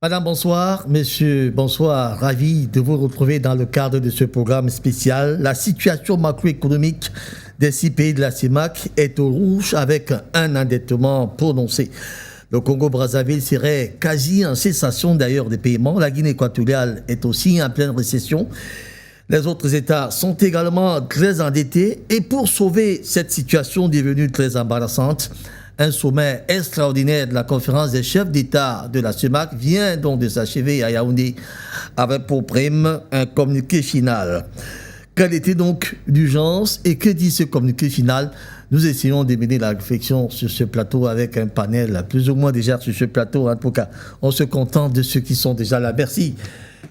Madame, bonsoir. Monsieur, bonsoir. Ravi de vous retrouver dans le cadre de ce programme spécial. La situation macroéconomique des 6 pays de la CEMAC est au rouge avec un endettement prononcé. Le Congo-Brazzaville serait quasi en cessation d'ailleurs des paiements. La Guinée équatoriale est aussi en pleine récession. Les autres États sont également très endettés. Et pour sauver cette situation devenue très embarrassante, un sommet extraordinaire de la conférence des chefs d'État de la CEMAC vient donc de s'achever à Yaoundé avec pour prime un communiqué final. Quelle était donc l'urgence et que dit ce communiqué final? Nous essayons de mener la réflexion sur ce plateau avec un panel plus ou moins déjà sur ce plateau. En tout cas, on se contente de ceux qui sont déjà là. Merci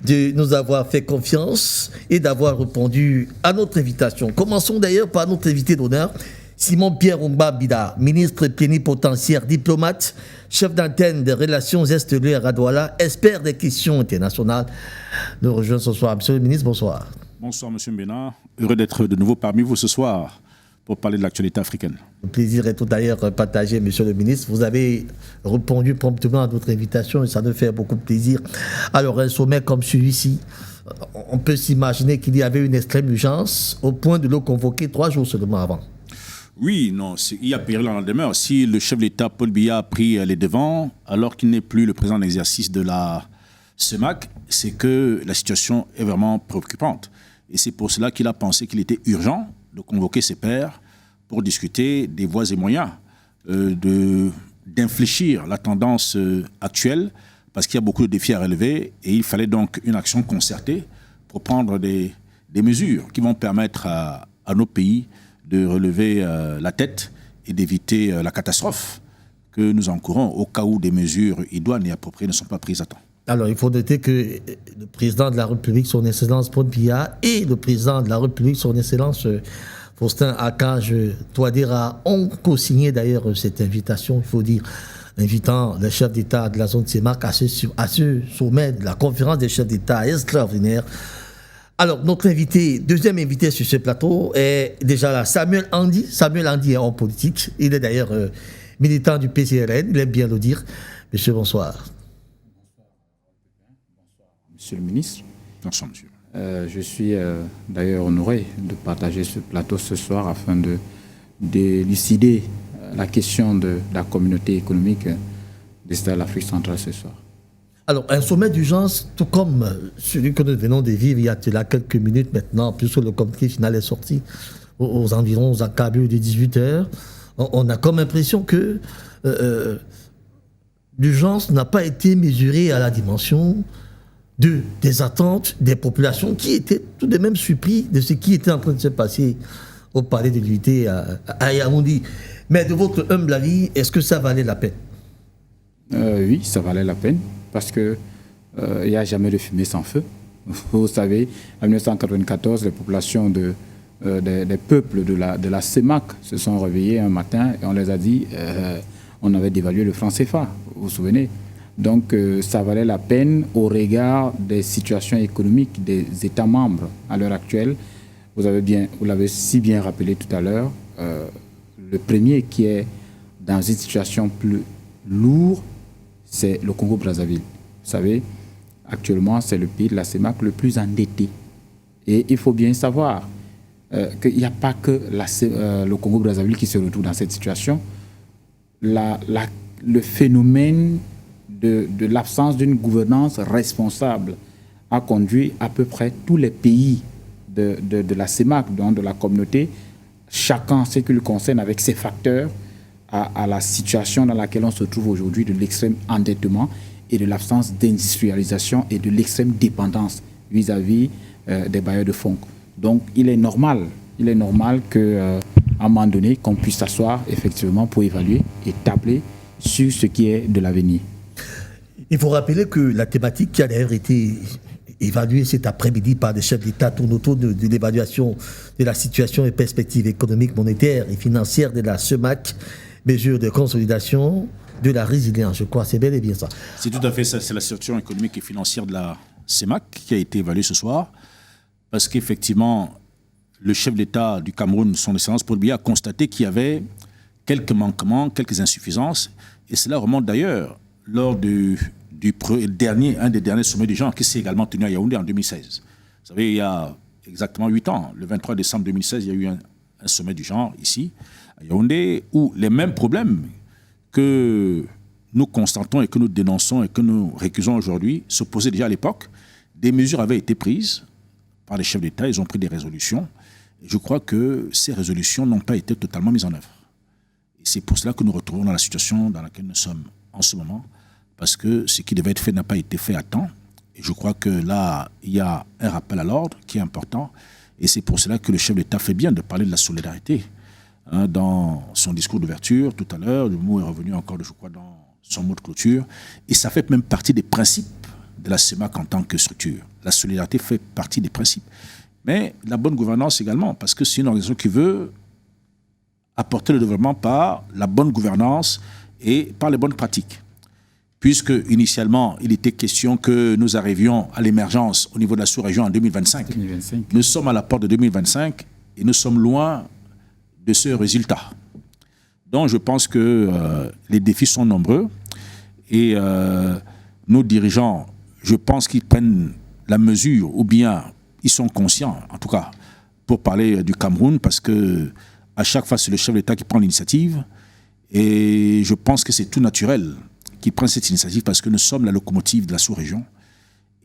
de nous avoir fait confiance et d'avoir répondu à notre invitation. Commençons d'ailleurs par notre invité d'honneur, Simon-Pierre Oumba Bida, ministre plénipotentiaire, diplomate, chef d'antenne des relations extérieures à Douala, expert des questions internationales. Nous rejoignons ce soir. Monsieur le ministre, bonsoir. Bonsoir, monsieur Mbena. Heureux d'être de nouveau parmi vous ce soir pour parler de l'actualité africaine. Le plaisir est tout d'ailleurs partagé, monsieur le ministre. Vous avez répondu promptement à notre invitation et ça nous fait beaucoup de plaisir. Alors, un sommet comme celui-ci, on peut s'imaginer qu'il y avait une extrême urgence au point de le convoquer 3 jours seulement avant. Oui, non, il y a péril en demeure. Si le chef de l'État, Paul Biya, a pris les devants, alors qu'il n'est plus le président d'exercice de la CEMAC, c'est que la situation est vraiment préoccupante. Et c'est pour cela qu'il a pensé qu'il était urgent de convoquer ses pairs pour discuter des voies et moyens d'infléchir la tendance actuelle, parce qu'il y a beaucoup de défis à relever et il fallait donc une action concertée pour prendre des mesures qui vont permettre à nos pays de relever la tête et d'éviter la catastrophe que nous encourons au cas où des mesures idoines et appropriées ne sont pas prises à temps. Alors, il faut noter que le président de la République, son Excellence Paul Biya, et le président de la République, son Excellence Faustin Archange Touadéra, ont co-signé d'ailleurs cette invitation, il faut dire, invitant les chefs d'État de la zone CEMAC à ce sommet de la conférence des chefs d'État extraordinaire. Alors, notre invité, deuxième invité sur ce plateau est déjà là, Samuel Andy. Samuel Andy est homme politique. Il est d'ailleurs militant du PCRN, il aime bien le dire. Monsieur, bonsoir. Monsieur le ministre. Bonsoir, monsieur. Je suis d'ailleurs honoré de partager ce plateau ce soir afin de d'élucider la question de la communauté économique des États de l'Afrique centrale ce soir. Alors, un sommet d'urgence, tout comme celui que nous venons de vivre il y a quelques minutes maintenant, puisque le communiqué final est sorti aux environs, aux encablures de 18h, on a comme impression que l'urgence n'a pas été mesurée à la dimension des attentes des populations qui étaient tout de même surpris de ce qui était en train de se passer au palais de l'unité à Yaoundé. Mais de votre humble avis, est-ce que ça valait la peine? Oui, ça valait la peine. Parce qu'il n'y a jamais de fumée sans feu. Vous savez, en 1994, les populations des peuples de la CEMAC se sont réveillées un matin et on les a dit on avait dévalué le franc CFA, vous vous souvenez. Donc ça valait la peine au regard des situations économiques des États membres à l'heure actuelle. Vous l'avez si bien rappelé tout à l'heure, le premier qui est dans une situation plus lourde, c'est le Congo-Brazzaville. Vous savez, actuellement, c'est le pays de la CEMAC le plus endetté. Et il faut bien savoir qu'il n'y a pas que le Congo-Brazzaville qui se retrouve dans cette situation. Le phénomène de l'absence d'une gouvernance responsable a conduit à peu près tous les pays de la CEMAC, donc de la communauté, chacun ce qui le concerne avec ses facteurs, à la situation dans laquelle on se trouve aujourd'hui de l'extrême endettement et de l'absence d'industrialisation et de l'extrême dépendance vis-à-vis des bailleurs de fonds. Donc, il est normal qu'à un moment donné, qu'on puisse s'asseoir effectivement pour évaluer et tabler sur ce qui est de l'avenir. Il faut rappeler que la thématique qui a d'ailleurs été évaluée cet après-midi par des chefs d'État tourne autour de l'évaluation de la situation et perspectives économiques, monétaires et financières de la CEMAC, mesures de consolidation de la résilience, je crois, c'est bel et bien ça. C'est tout à fait ça, c'est la situation économique et financière de la CEMAC qui a été évaluée ce soir, parce qu'effectivement, le chef d'État du Cameroun, son Excellence Paul Biya, a constaté qu'il y avait quelques manquements, quelques insuffisances, et cela remonte d'ailleurs lors du un des derniers sommets du genre qui s'est également tenu à Yaoundé en 2016. Vous savez, il y a exactement 8 ans, le 23 décembre 2016, il y a eu un sommet du genre ici, à Yaoundé, où les mêmes problèmes que nous constatons et que nous dénonçons et que nous récusons aujourd'hui se posaient déjà à l'époque. Des mesures avaient été prises par les chefs d'État, ils ont pris des résolutions. Et je crois que ces résolutions n'ont pas été totalement mises en œuvre. Et c'est pour cela que nous retrouvons dans la situation dans laquelle nous sommes en ce moment, parce que ce qui devait être fait n'a pas été fait à temps. Et je crois que là, il y a un rappel à l'ordre qui est important. Et c'est pour cela que le chef d'État fait bien de parler de la solidarité. Dans son discours d'ouverture, tout à l'heure, le mot est revenu encore, je crois, dans son mot de clôture. Et ça fait même partie des principes de la CEMAC en tant que structure. La solidarité fait partie des principes. Mais la bonne gouvernance également, parce que c'est une organisation qui veut apporter le développement par la bonne gouvernance et par les bonnes pratiques. Puisque, initialement, il était question que nous arrivions à l'émergence au niveau de la sous-région en 2025. Nous sommes à la porte de 2025 et nous sommes loin de ce résultat. Donc, je pense que les défis sont nombreux et nos dirigeants, je pense qu'ils prennent la mesure, ou bien ils sont conscients, en tout cas, pour parler du Cameroun, parce que à chaque fois, c'est le chef d'État qui prend l'initiative. Et je pense que c'est tout naturel qu'il prenne cette initiative parce que nous sommes la locomotive de la sous-région.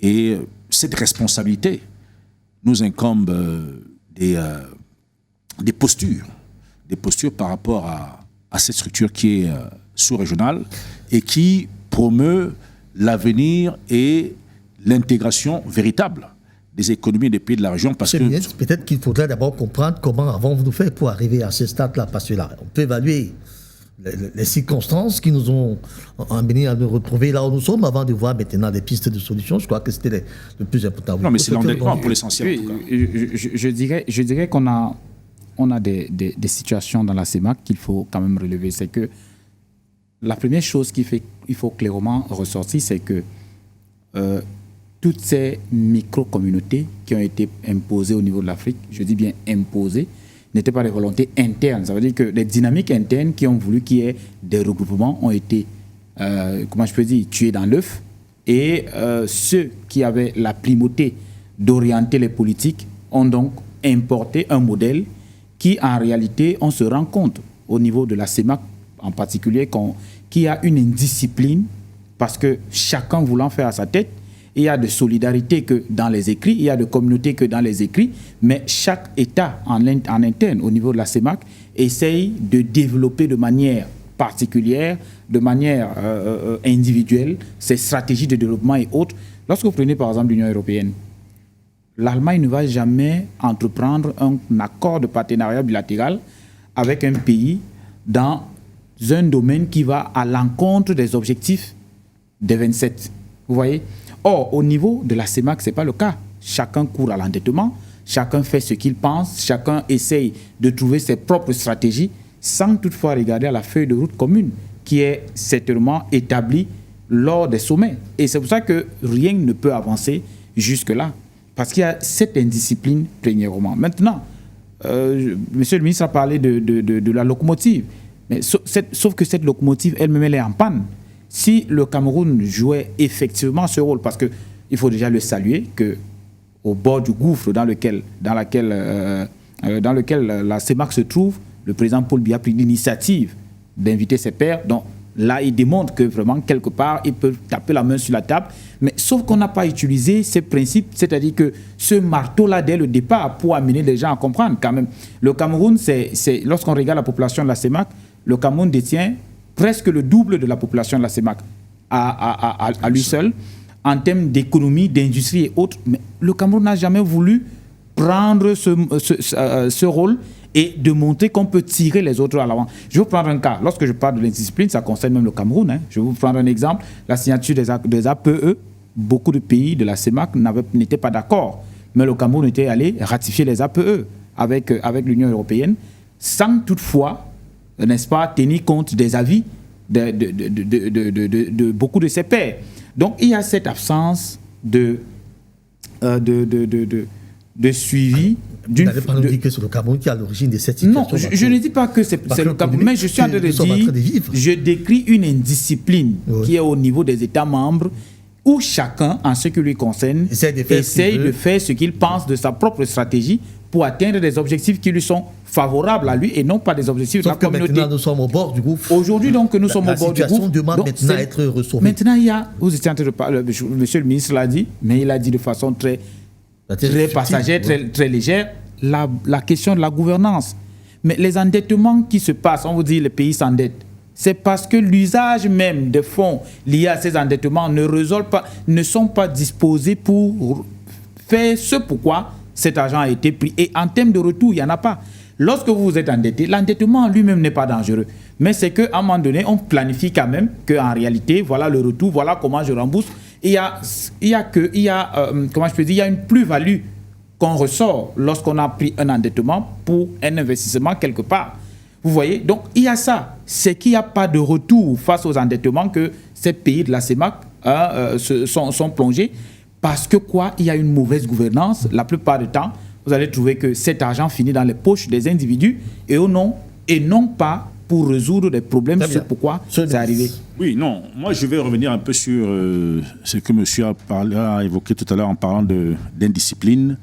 Et cette responsabilité nous incombe des postures par rapport à cette structure qui est sous-régionale et qui promeut l'avenir et l'intégration véritable des économies des pays de la région. Parce que peut-être qu'il faudrait d'abord comprendre comment avons-nous fait pour arriver à ce stade-là, parce que là, on peut évaluer les circonstances qui nous ont amenés à nous retrouver là où nous sommes avant de voir maintenant des pistes de solutions. Je crois que c'était le plus important. Non, mais c'est l'endettement pour l'essentiel. Oui, je dirais qu'on a des situations dans la CEMAC qu'il faut quand même relever. C'est que la première chose qu'il faut clairement ressortir, c'est que toutes ces micro-communautés qui ont été imposées au niveau de l'Afrique, je dis bien imposées, n'étaient pas des volontés internes. Ça veut dire que les dynamiques internes qui ont voulu qu'il y ait des regroupements ont été, tués dans l'œuf. Et ceux qui avaient la primauté d'orienter les politiques ont donc importé un modèle qui, en réalité, on se rend compte, au niveau de la CEMAC en particulier, qu'il y a une indiscipline, parce que chacun voulant faire à sa tête, il y a de solidarité que dans les écrits, il y a de communauté que dans les écrits, mais chaque État en interne, au niveau de la CEMAC, essaye de développer de manière particulière, de manière individuelle, ses stratégies de développement et autres. Lorsque vous prenez par exemple l'Union européenne, l'Allemagne ne va jamais entreprendre un accord de partenariat bilatéral avec un pays dans un domaine qui va à l'encontre des objectifs des 27. Vous voyez ? Or, au niveau de la CEMAC, ce n'est pas le cas. Chacun court à l'endettement, chacun fait ce qu'il pense, chacun essaye de trouver ses propres stratégies sans toutefois regarder à la feuille de route commune qui est certainement établie lors des sommets. Et c'est pour ça que rien ne peut avancer jusque-là. Parce qu'il y a cette indiscipline, premièrement. Maintenant, monsieur le ministre a parlé de la locomotive. Mais sauf que cette locomotive, elle-même, elle est en panne. Si le Cameroun jouait effectivement ce rôle, parce qu'il faut déjà le saluer, qu'au bord du gouffre dans lequel la CEMAC se trouve, le président Paul Biya a pris l'initiative d'inviter ses pairs. Donc là, il démontre que vraiment, quelque part, il peut taper la main sur la table. Mais sauf qu'on n'a pas utilisé ces principes, c'est-à-dire que ce marteau-là, dès le départ, pour amener les gens à comprendre quand même. Le Cameroun, lorsqu'on regarde la population de la CEMAC, le Cameroun détient presque le double de la population de la CEMAC à lui seul, en termes d'économie, d'industrie et autres. Mais le Cameroun n'a jamais voulu prendre ce rôle et de montrer qu'on peut tirer les autres à l'avant. Je vais vous prendre un cas. Lorsque je parle de l'indiscipline, ça concerne même le Cameroun. Je vais vous prendre un exemple. La signature des APE, beaucoup de pays de la CEMAC n'étaient pas d'accord. Mais le Cameroun était allé ratifier les APE avec l'Union européenne, sans toutefois, n'est-ce pas, tenir compte des avis de beaucoup de ses pairs. Donc, il y a cette absence de suivi Vous n'allez pas nous dire que c'est le Cameroun qui est à l'origine de cette situation. Non, je ne dis pas que c'est le Cameroun, mais je suis en train de dire, je décris une indiscipline qui est au niveau des États membres où chacun, en ce qui lui concerne, essaye de faire ce qu'il pense de sa propre stratégie pour atteindre des objectifs qui lui sont favorables à lui et non pas des objectifs de la communauté. Maintenant, nous sommes au bord du gouffre. Aujourd'hui, donc, nous sommes au bord du gouffre. La situation demande maintenant à être resauvée. Maintenant, vous étiez en train de parler, monsieur le ministre l'a dit, mais il a dit de façon très passagère, très légère, la question de la gouvernance. Mais les endettements qui se passent, on vous dit les pays s'endettent, c'est parce que l'usage même des fonds liés à ces endettements ne sont pas disposés pour faire ce pourquoi cet argent a été pris. Et en termes de retour, il n'y en a pas. Lorsque vous vous êtes endetté, l'endettement lui-même n'est pas dangereux. Mais c'est qu'à un moment donné, on planifie quand même qu'en réalité, voilà le retour, voilà comment je rembourse. Il y a une plus-value qu'on ressort lorsqu'on a pris un endettement pour un investissement quelque part. Vous voyez? Donc, il y a ça. C'est qu'il n'y a pas de retour face aux endettements que ces pays de la CEMAC sont plongés. Parce que il y a une mauvaise gouvernance. La plupart du temps, vous allez trouver que cet argent finit dans les poches des individus et non pas pour résoudre des problèmes. C'est pourquoi c'est arrivé. Oui, non. Moi, je vais revenir un peu sur ce que monsieur a évoqué tout à l'heure en parlant d'indiscipline.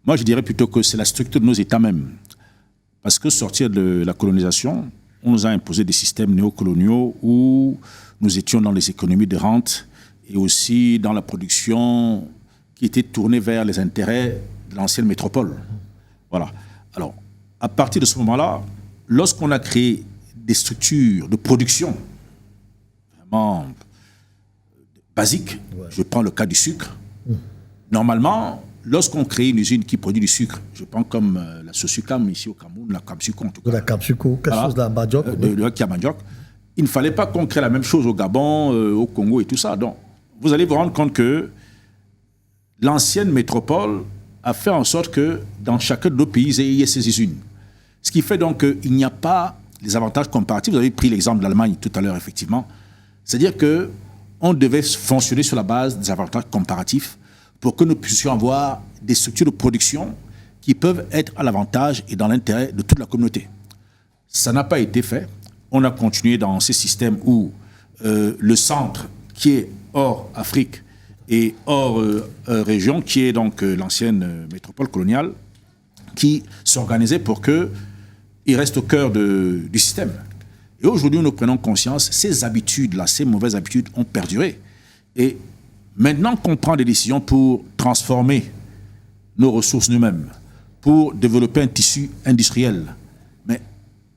Moi, je dirais plutôt que c'est la structure de nos États même. Parce que sortir de la colonisation, on nous a imposé des systèmes néocoloniaux où nous étions dans les économies de rente et aussi dans la production qui était tournée vers les intérêts de l'ancienne métropole. Voilà. Alors, à partir de ce moment-là, lorsqu'on a créé des structures de production vraiment basiques, je prends le cas du sucre, normalement, lorsqu'on crée une usine qui produit du sucre, je prends comme la Sosucam ici au Cameroun, la Capsuco en tout cas. La Capsuco, quelque chose de la Badiok. Il ne fallait pas qu'on crée la même chose au Gabon, au Congo et tout ça. Donc, vous allez vous rendre compte que l'ancienne métropole a fait en sorte que dans chacun de nos pays, il y ait ces usines. Ce qui fait donc qu'il n'y a pas les avantages comparatifs. Vous avez pris l'exemple de l'Allemagne tout à l'heure, effectivement. C'est-à-dire qu'on devait fonctionner sur la base des avantages comparatifs pour que nous puissions avoir des structures de production qui peuvent être à l'avantage et dans l'intérêt de toute la communauté. Ça n'a pas été fait. On a continué dans ces systèmes où le centre, qui est hors Afrique et hors région, qui est donc l'ancienne métropole coloniale, qui s'organisait pour qu'il reste au cœur du système. Et aujourd'hui, nous prenons conscience, ces habitudes-là, ces mauvaises habitudes ont perduré. Et maintenant qu'on prend des décisions pour transformer nos ressources nous-mêmes, pour développer un tissu industriel, mais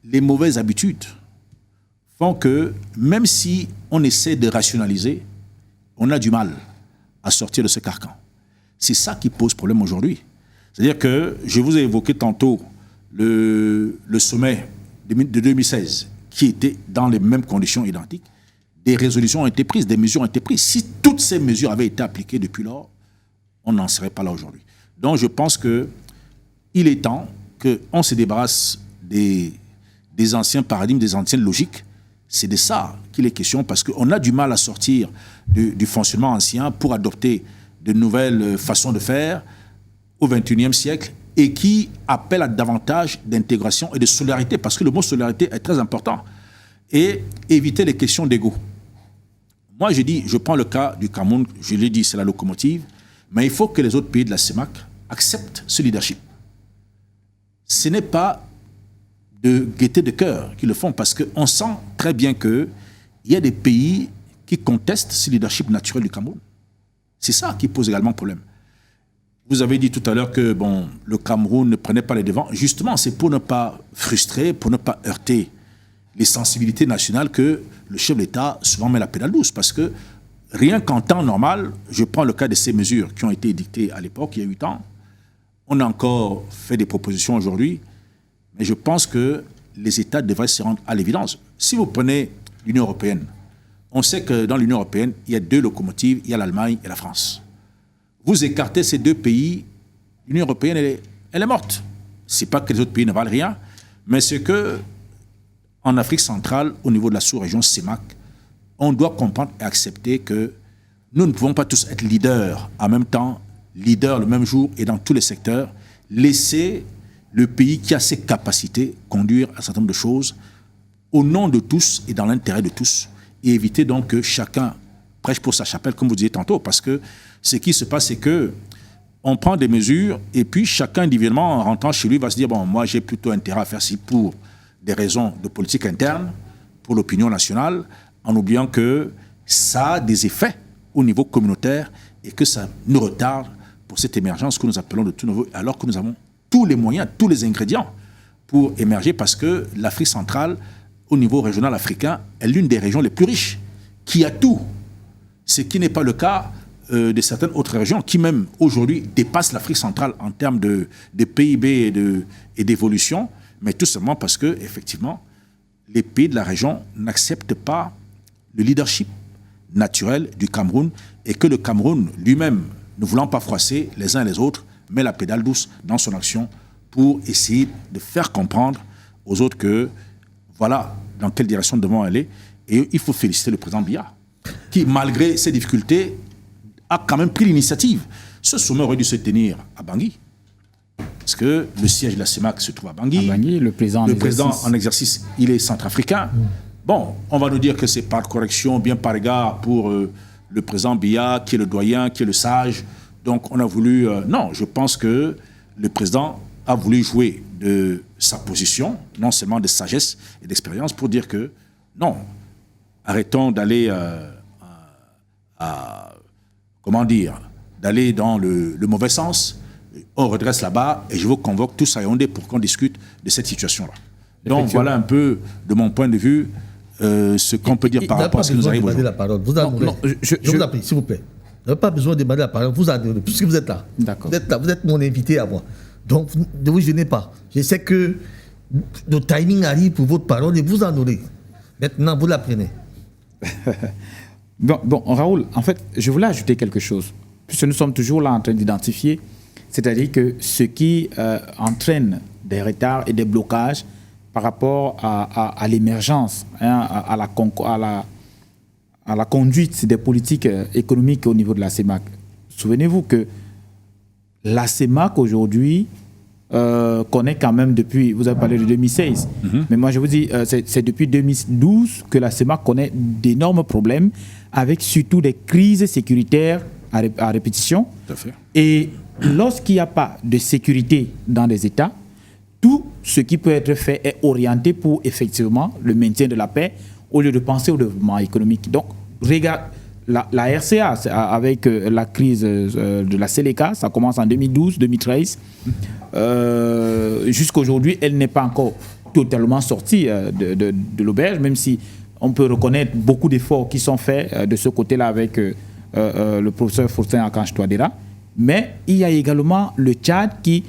les mauvaises habitudes font que même si on essaie de rationaliser, on a du mal à sortir de ce carcan. C'est ça qui pose problème aujourd'hui. C'est-à-dire que je vous ai évoqué tantôt le sommet de 2016 qui était dans les mêmes conditions identiques. Des résolutions ont été prises, des mesures ont été prises. Si toutes ces mesures avaient été appliquées depuis lors, on n'en serait pas là aujourd'hui. Donc je pense qu'il est temps qu'on se débarrasse des anciens paradigmes, des anciennes logiques. C'est de ça qu'il est question, parce qu'on a du mal à sortir du fonctionnement ancien pour adopter de nouvelles façons de faire au XXIe siècle et qui appellent à davantage d'intégration et de solidarité, parce que le mot solidarité est très important, et éviter les questions d'ego. Moi, je prends le cas du Cameroun, je l'ai dit, c'est la locomotive, mais il faut que les autres pays de la CEMAC acceptent ce leadership. Ce n'est pas de gaieté de cœur qui le font, parce qu'on sent très bien qu'il y a des pays qui contestent ce leadership naturel du Cameroun. C'est ça qui pose également problème. Vous avez dit tout à l'heure que le Cameroun ne prenait pas les devants. Justement, c'est pour ne pas frustrer, pour ne pas heurter les sensibilités nationales que le chef de l'État souvent met la pédale douce. Parce que rien qu'en temps normal, je prends le cas de ces mesures qui ont été édictées à l'époque, il y a 8 ans. On a encore fait des propositions aujourd'hui, mais je pense que les États devraient se rendre à l'évidence. Si vous prenez l'Union européenne, on sait que dans l'Union européenne, il y a 2 locomotives, il y a l'Allemagne et la France. Vous écartez ces 2 pays, l'Union européenne, elle est morte. Ce n'est pas que les autres pays ne valent rien, mais c'est que en Afrique centrale, au niveau de la sous-région CEMAC, on doit comprendre et accepter que nous ne pouvons pas tous être leaders en même temps, leaders le même jour et dans tous les secteurs. laisser le pays qui a ses capacités conduire à un certain nombre de choses au nom de tous et dans l'intérêt de tous, et éviter donc que chacun prêche pour sa chapelle, comme vous disiez tantôt, parce que ce qui se passe, c'est que on prend des mesures et puis chacun individuellement, en rentrant chez lui, va se dire, bon, moi j'ai plutôt intérêt à faire ci pour des raisons de politique interne, pour l'opinion nationale, en oubliant que ça a des effets au niveau communautaire et que ça nous retarde pour cette émergence que nous appelons de tout nouveau, alors que nous avons tous les moyens, tous les ingrédients pour émerger, parce que l'Afrique centrale, au niveau régional africain, est l'une des régions les plus riches, qui a tout, ce qui n'est pas le cas de certaines autres régions, qui même aujourd'hui dépassent l'Afrique centrale en termes de PIB et d'évolution, mais tout simplement parce que, effectivement, les pays de la région n'acceptent pas le leadership naturel du Cameroun, et que le Cameroun lui-même, ne voulant pas froisser les uns et les autres, met la pédale douce dans son action pour essayer de faire comprendre aux autres que voilà dans quelle direction nous devons aller. Et il faut féliciter le président Biya, qui, malgré ses difficultés, a quand même pris l'initiative. Ce sommet aurait dû se tenir à Bangui, parce que le siège de la CEMAC se trouve à Bangui. À Bangui, le président en exercice, il est centrafricain. Bon, on va nous dire que c'est par correction, bien par égard pour le président Biya, qui est le doyen, qui est le sage. Donc on a voulu... non, je pense que le président a voulu jouer de sa position, non seulement de sagesse et d'expérience, pour dire que non, arrêtons d'aller d'aller dans le mauvais sens. On redresse là-bas et je vous convoque tous à Yaoundé pour qu'on discute de cette situation-là. Donc voilà un peu, de mon point de vue, ce qu'on peut dire par rapport à ce qui nous arrive aujourd'hui. Je vous en prie, s'il vous plaît. Vous n'avez pas besoin de demander la parole, vous en donnez, puisque vous êtes là. D'accord. Vous êtes là, vous êtes mon invité à moi. Donc, ne vous gênez pas. Je sais que le timing arrive pour votre parole et vous en aurez. Maintenant, vous la prenez. Bon, Raoul, en fait, je voulais ajouter quelque chose. Puisque nous sommes toujours là en train d'identifier, c'est-à-dire que ce qui entraîne des retards et des blocages par rapport à l'émergence, hein, à la conduite des politiques économiques au niveau de la CEMAC. Souvenez-vous que la CEMAC aujourd'hui connaît quand même depuis, vous avez parlé de 2016, mais moi je vous dis, c'est depuis 2012 que la CEMAC connaît d'énormes problèmes, avec surtout des crises sécuritaires à répétition. Tout à fait. Et lorsqu'il n'y a pas de sécurité dans les États, tout ce qui peut être fait est orienté pour effectivement le maintien de la paix au lieu de penser au développement économique. Donc, regarde, la RCA, avec la crise de la Séléka, ça commence en 2012-2013. Jusqu'à aujourd'hui, elle n'est pas encore totalement sortie de l'auberge, même si on peut reconnaître beaucoup d'efforts qui sont faits de ce côté-là avec le professeur Faustin Akange Touadéra. Mais il y a également le Tchad qui,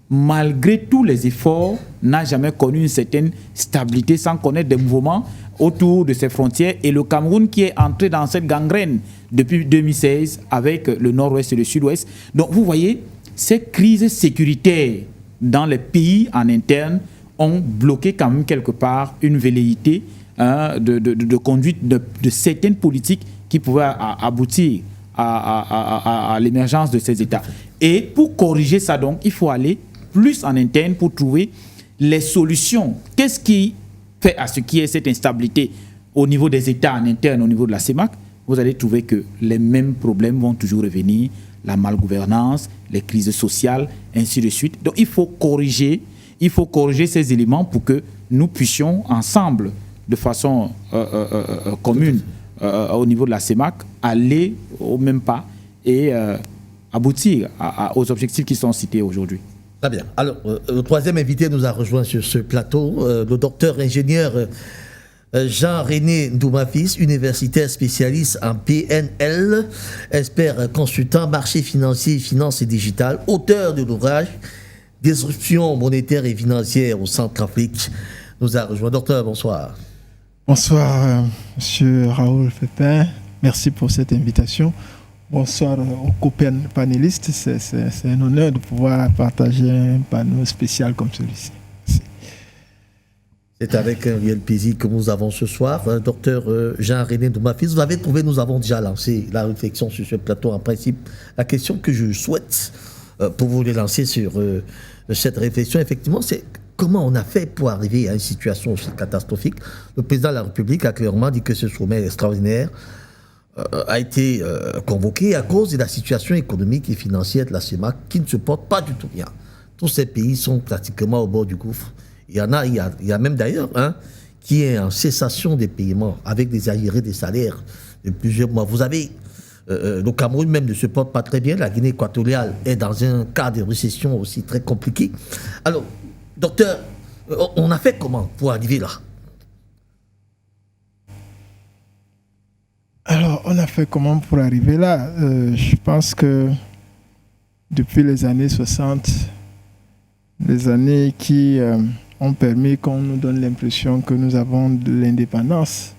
malgré tous les efforts, n'a jamais connu une certaine stabilité sans connaître des mouvements autour de ses frontières, et le Cameroun qui est entré dans cette gangrène depuis 2016 avec le nord-ouest et le sud-ouest. Donc vous voyez, ces crises sécuritaires dans les pays en interne ont bloqué quand même quelque part une velléité de conduite de certaines politiques qui pouvaient aboutir à l'émergence de ces États. Et pour corriger ça, donc, il faut aller plus en interne pour trouver les solutions. Qu'est-ce qui fait à ce qui est cette instabilité au niveau des États en interne, au niveau de la CEMAC? Vous allez trouver que les mêmes problèmes vont toujours revenir, la malgouvernance, les crises sociales, ainsi de suite. Donc il faut corriger ces éléments pour que nous puissions ensemble, de façon commune, au niveau de la CEMAC, aller au même pas et aboutir aux objectifs qui sont cités aujourd'hui. Très bien. Alors, le troisième invité nous a rejoint sur ce plateau, le docteur ingénieur Jean-René Ndouma-Fils, universitaire spécialiste en PNL, expert consultant marché financier, finance et digital, auteur de l'ouvrage Disruption monétaire et financière au Centrafrique, nous a rejoint. Docteur, bonsoir. Bonsoir, monsieur Raoul Pépin. Merci pour cette invitation. Bonsoir aux copains panélistes. C'est un honneur de pouvoir partager un panneau spécial comme celui-ci. Merci. C'est avec un réel plaisir que nous avons ce soir. Docteur Jean-René Ndouma-Fils, vous l'avez trouvé, nous avons déjà lancé la réflexion sur ce plateau. En principe, la question que je souhaite pour vous relancer sur cette réflexion, effectivement, c'est comment on a fait pour arriver à une situation aussi catastrophique. Le président de la République a clairement dit que ce sommet extraordinaire a été convoqué à cause de la situation économique et financière de la CEMAC qui ne se porte pas du tout bien. Tous ces pays sont pratiquement au bord du gouffre. Il y a même d'ailleurs qui est en cessation des paiements avec des arriérés des salaires de plusieurs mois. Vous avez le Cameroun même ne se porte pas très bien. La Guinée équatoriale est dans un cas de récession aussi très compliqué. Alors, docteur, on a fait comment pour arriver là? Alors, on a fait comment pour arriver là? Je pense que depuis les années 60, les années qui ont permis qu'on nous donne l'impression que nous avons de l'indépendance,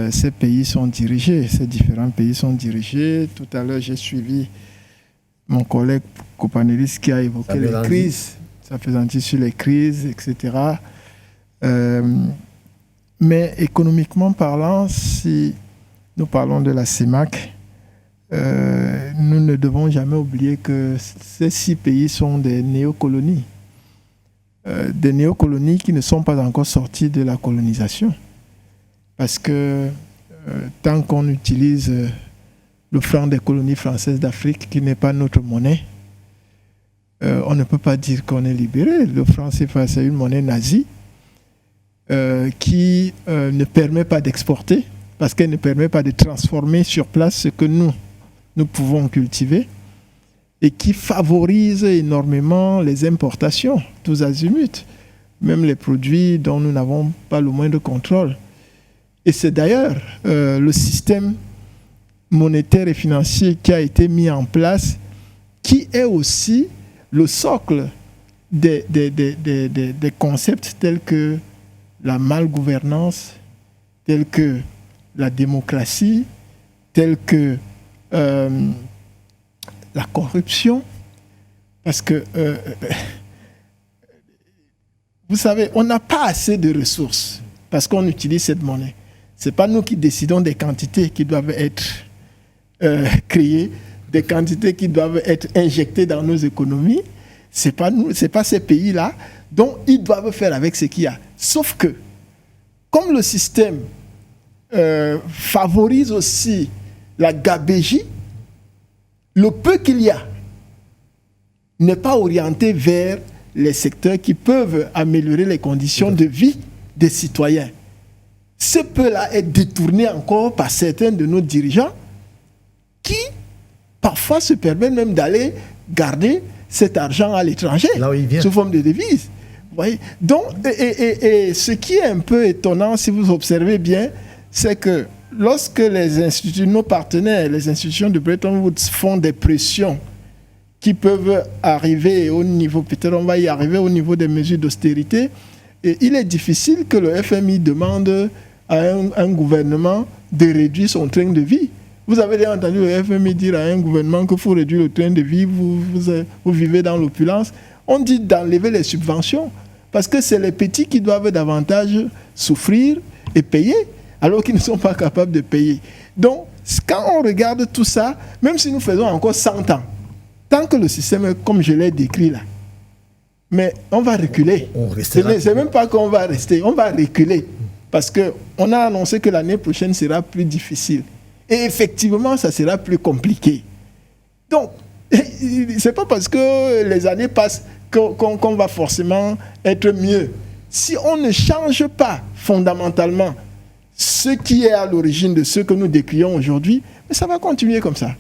ces pays sont dirigés, ces différents pays sont dirigés. Tout à l'heure, j'ai suivi mon collègue copanéliste qui a évoqué les crises, ça faisait sur les crises, etc. Mais économiquement parlant, si nous parlons de la CEMAC, nous ne devons jamais oublier que ces 6 pays sont des néocolonies. Des néocolonies qui ne sont pas encore sorties de la colonisation. Parce que tant qu'on utilise le franc des colonies françaises d'Afrique, qui n'est pas notre monnaie, on ne peut pas dire qu'on est libéré. Le franc CFA, c'est une monnaie nazie qui ne permet pas d'exporter, parce qu'elle ne permet pas de transformer sur place ce que nous pouvons cultiver, et qui favorise énormément les importations, tous azimuts, même les produits dont nous n'avons pas le moindre contrôle. Et c'est d'ailleurs le système monétaire et financier qui a été mis en place, qui est aussi le socle des concepts tels que la malgouvernance, tels que la démocratie, tels que la corruption. Parce que, vous savez, on n'a pas assez de ressources parce qu'on utilise cette monnaie. Ce n'est pas nous qui décidons des quantités qui doivent être créées, des quantités qui doivent être injectées dans nos économies. Ce n'est pas nous, ce n'est pas ces pays-là. Donc, ils doivent faire avec ce qu'il y a. Sauf que, comme le système favorise aussi la gabégie, le peu qu'il y a n'est pas orienté vers les secteurs qui peuvent améliorer les conditions de vie des citoyens. Ce peu-là est détourné encore par certains de nos dirigeants qui, parfois, se permettent même d'aller garder cet argent à l'étranger sous forme de devises. Vous voyez? Donc, et ce qui est un peu étonnant, si vous observez bien, c'est que lorsque les institutions, nos partenaires, les institutions de Bretton Woods font des pressions qui peuvent arriver au niveau, peut-être on va y arriver au niveau des mesures d'austérité, et il est difficile que le FMI demande à un gouvernement de réduire son train de vie. Vous avez déjà entendu le FMI dire à un gouvernement qu'il faut réduire le train de vie, vous vivez dans l'opulence. On dit d'enlever les subventions, parce que c'est les petits qui doivent davantage souffrir et payer, alors qu'ils ne sont pas capables de payer. Donc, quand on regarde tout ça, même si nous faisons encore 100 ans, tant que le système est comme je l'ai décrit là, mais on va reculer. C'est même pas qu'on va rester, on va reculer. Parce qu'on a annoncé que l'année prochaine sera plus difficile. Et effectivement, ça sera plus compliqué. Donc, c'est pas parce que les années passent qu'on va forcément être mieux. Si on ne change pas fondamentalement ce qui est à l'origine de ce que nous décrions aujourd'hui, mais ça va continuer comme ça.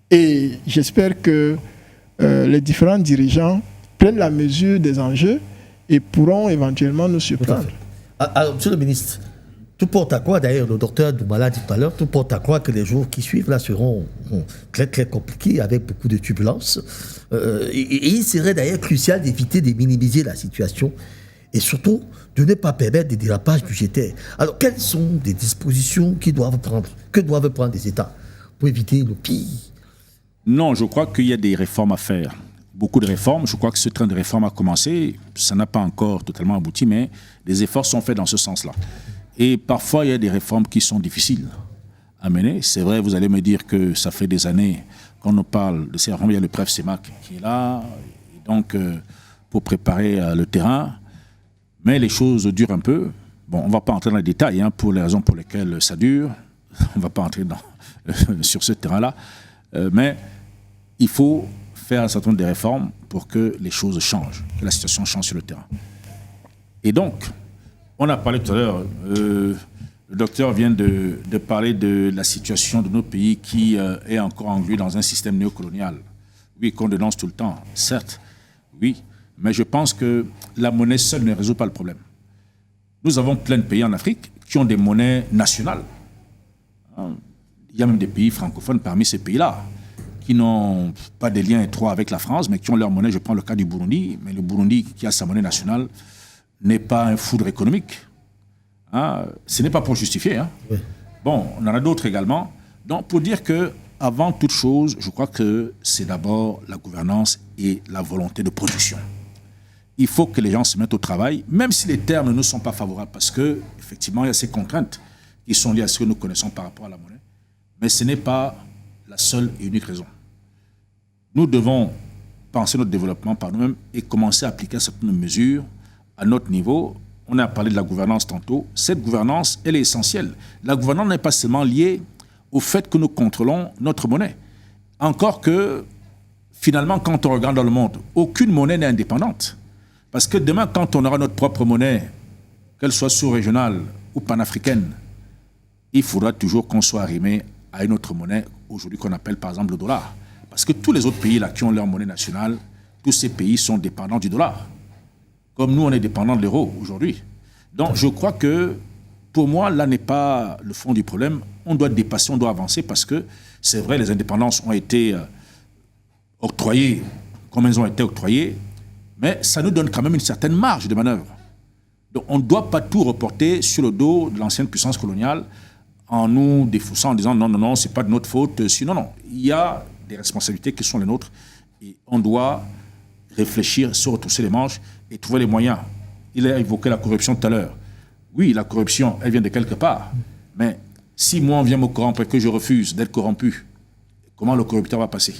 Et j'espère que les différents dirigeants prennent la mesure des enjeux et pourront éventuellement nous surprendre. Alors, monsieur le ministre, tout porte à croire, d'ailleurs, le docteur Doumbala dit tout à l'heure, tout porte à croire que les jours qui suivent là seront très très compliqués, avec beaucoup de turbulences. Et il serait d'ailleurs crucial d'éviter de minimiser la situation et surtout de ne pas permettre des dérapages budgétaires. Alors, quelles sont les dispositions que doivent prendre les États pour éviter le pire? Non, je crois qu'il y a des réformes à faire. Beaucoup de réformes. Je crois que ce train de réforme a commencé. Ça n'a pas encore totalement abouti, mais des efforts sont faits dans ce sens-là. Et parfois, il y a des réformes qui sont difficiles à mener. C'est vrai, vous allez me dire que ça fait des années quand on parle de ces réformes, il y a le préf CEMAC qui est là, et donc pour préparer le terrain. Mais les choses durent un peu. Bon, on ne va pas entrer dans les détails pour les raisons pour lesquelles ça dure. On ne va pas entrer sur ce terrain-là. Mais il faut faire un certain nombre de réformes pour que les choses changent, que la situation change sur le terrain. Et donc, on a parlé tout à l'heure, le docteur vient de parler de la situation de nos pays qui est encore englué dans un système néocolonial. Oui, qu'on dénonce tout le temps, certes, oui, mais je pense que la monnaie seule ne résout pas le problème. Nous avons plein de pays en Afrique qui ont des monnaies nationales. Il y a même des pays francophones parmi ces pays-là qui n'ont pas de liens étroits avec la France, mais qui ont leur monnaie. Je prends le cas du Burundi, mais le Burundi qui a sa monnaie nationale n'est pas un foudre économique. Ce n'est pas pour justifier. Oui. Bon, on en a d'autres également. Donc, pour dire que, avant toute chose, je crois que c'est d'abord la gouvernance et la volonté de production. Il faut que les gens se mettent au travail, même si les termes ne sont pas favorables, parce que effectivement, il y a ces contraintes qui sont liées à ce que nous connaissons par rapport à la monnaie. Mais ce n'est pas la seule et unique raison. Nous devons penser notre développement par nous-mêmes et commencer à appliquer certaines mesures à notre niveau. On a parlé de la gouvernance tantôt. Cette gouvernance, elle est essentielle. La gouvernance n'est pas seulement liée au fait que nous contrôlons notre monnaie. Encore que, finalement, quand on regarde dans le monde, aucune monnaie n'est indépendante. Parce que demain, quand on aura notre propre monnaie, qu'elle soit sous-régionale ou panafricaine, il faudra toujours qu'on soit arrimé à une autre monnaie, aujourd'hui qu'on appelle par exemple le dollar. Parce que tous les autres pays là, qui ont leur monnaie nationale, tous ces pays sont dépendants du dollar. Comme nous, on est dépendants de l'euro aujourd'hui. Donc je crois que, pour moi, là n'est pas le fond du problème. On doit dépasser, on doit avancer parce que, c'est vrai, les indépendances ont été octroyées comme elles ont été octroyées, mais ça nous donne quand même une certaine marge de manœuvre. Donc on ne doit pas tout reporter sur le dos de l'ancienne puissance coloniale en nous défoussant, en disant non, c'est pas de notre faute. Sinon, non, il y a des responsabilités qui sont les nôtres et on doit réfléchir, se retrousser les manches et trouver les moyens. Il a évoqué la corruption tout à l'heure. Oui, la corruption, elle vient de quelque part. Mais si moi, on vient me corrompre et que je refuse d'être corrompu, comment le corrupteur va passer?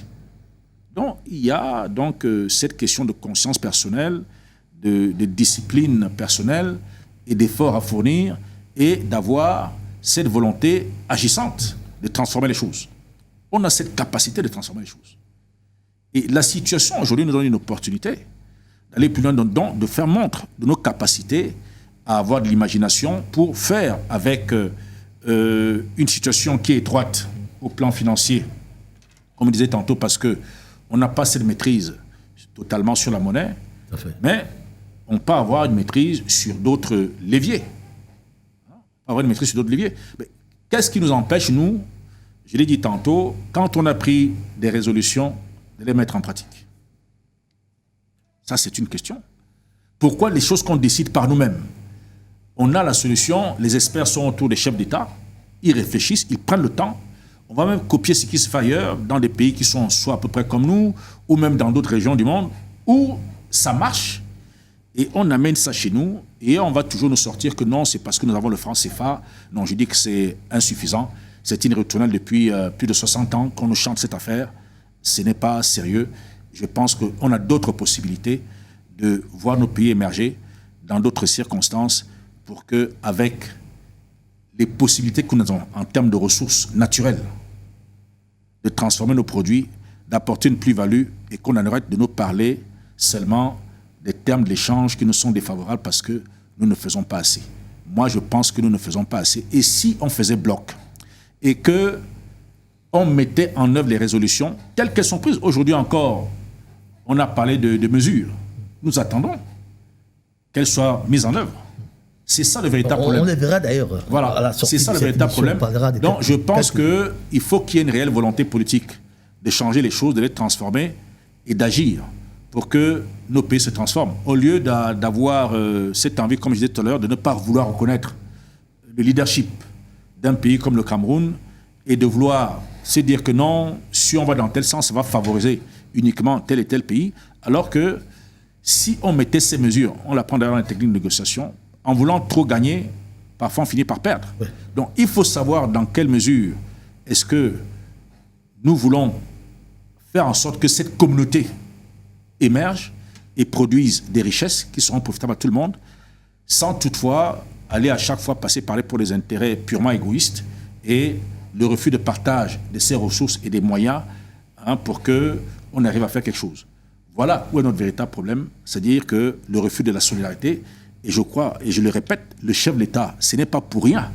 Donc, il y a donc cette question de conscience personnelle, de discipline personnelle et d'efforts à fournir et d'avoir cette volonté agissante de transformer les choses. On a cette capacité de transformer les choses. Et la situation aujourd'hui nous donne une opportunité d'aller plus loin, de faire montre de nos capacités à avoir de l'imagination pour faire avec une situation qui est étroite au plan financier, comme je disais tantôt, parce qu'on n'a pas cette maîtrise totalement sur la monnaie, mais on peut avoir une maîtrise sur d'autres leviers. Avoir une maîtrise sur d'autres leviers. Mais qu'est-ce qui nous empêche, nous, je l'ai dit tantôt, quand on a pris des résolutions, de les mettre en pratique? Ça, c'est une question. Pourquoi les choses qu'on décide par nous-mêmes? On a la solution, les experts sont autour des chefs d'État, ils réfléchissent, ils prennent le temps. On va même copier ce qui se fait ailleurs, dans des pays qui sont soit à peu près comme nous, ou même dans d'autres régions du monde, où ça marche, et on amène ça chez nous, et on va toujours nous sortir que non, c'est parce que nous avons le franc CFA. Non, je dis que c'est insuffisant. C'est irrétournable depuis plus de 60 ans qu'on nous chante cette affaire. Ce n'est pas sérieux. Je pense qu'on a d'autres possibilités de voir nos pays émerger dans d'autres circonstances pour qu'avec les possibilités que nous avons en termes de ressources naturelles, de transformer nos produits, d'apporter une plus-value et qu'on en arrête de nous parler seulement des termes de l'échange qui nous sont défavorables parce que nous ne faisons pas assez. Moi, je pense que nous ne faisons pas assez. Et si on faisait bloc et qu'on mettait en œuvre les résolutions telles qu'elles sont prises, aujourd'hui encore, on a parlé de mesures. Nous attendons qu'elles soient mises en œuvre. C'est ça le véritable problème. On les verra d'ailleurs. Voilà, c'est ça le véritable problème. Donc, je pense qu'il faut qu'il y ait une réelle volonté politique de changer les choses, de les transformer et d'agir pour que nos pays se transforment. Au lieu d'avoir cette envie, comme je disais tout à l'heure, de ne pas vouloir reconnaître le leadership d'un pays comme le Cameroun et de vouloir se dire que non, si on va dans tel sens, ça va favoriser uniquement tel et tel pays, alors que si on mettait ces mesures, on l'apprend d'ailleurs dans les techniques de négociation, en voulant trop gagner, parfois on finit par perdre. Ouais. Donc il faut savoir dans quelle mesure est-ce que nous voulons faire en sorte que cette communauté émerge et produise des richesses qui seront profitables à tout le monde, sans toutefois aller à chaque fois passer par là pour des intérêts purement égoïstes et le refus de partage de ces ressources et des moyens pour qu'on arrive à faire quelque chose. Voilà où est notre véritable problème, c'est-à-dire que le refus de la solidarité, et je crois, et je le répète, le chef de l'État, ce n'est pas pour rien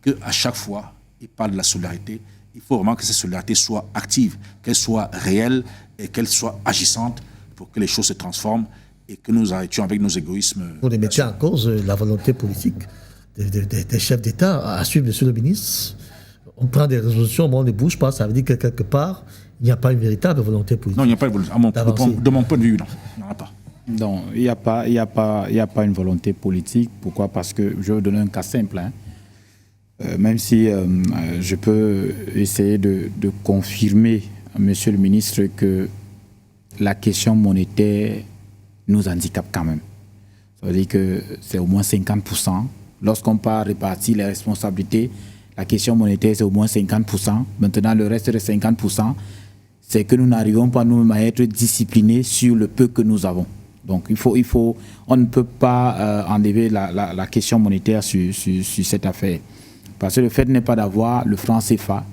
qu'à chaque fois, il parle de la solidarité. Il faut vraiment que cette solidarité soit active, qu'elle soit réelle et qu'elle soit agissante pour que les choses se transforment et que nous arrêtions avec nos égoïsmes. Vous remettez en cause la volonté politique des chefs d'État à suivre, monsieur le ministre. On prend des résolutions, mais on ne bouge pas. Ça veut dire que quelque part, il n'y a pas une véritable volonté politique. Non, il n'y a pas de volonté. De mon point de vue, non. Il n'y en a pas. Non, il n'y a pas une volonté politique. Pourquoi? Parce que je vais vous donner un cas simple. Même si je peux essayer de confirmer, monsieur le ministre, que la question monétaire nous handicape quand même. Ça veut dire que c'est au moins 50%. Lorsqu'on part répartir les responsabilités, la question monétaire, c'est au moins 50%. Maintenant, le reste de 50%, c'est que nous n'arrivons pas nous-mêmes à être disciplinés sur le peu que nous avons. Donc, on ne peut pas enlever la question monétaire sur cette affaire. Parce que le fait n'est pas d'avoir le franc CFA,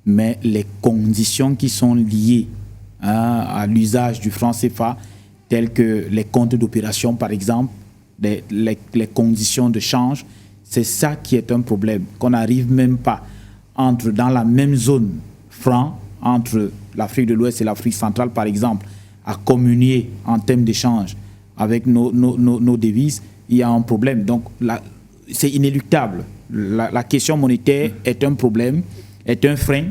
mais les conditions qui sont liées à l'usage du franc CFA, telles que les comptes d'opération, par exemple, les conditions de change, c'est ça qui est un problème. Qu'on n'arrive même pas dans la même zone franc, entre l'Afrique de l'Ouest et l'Afrique centrale, par exemple, à communier en termes d'échange avec nos devises, il y a un problème. Donc, c'est inéluctable. La question monétaire est un problème, est un frein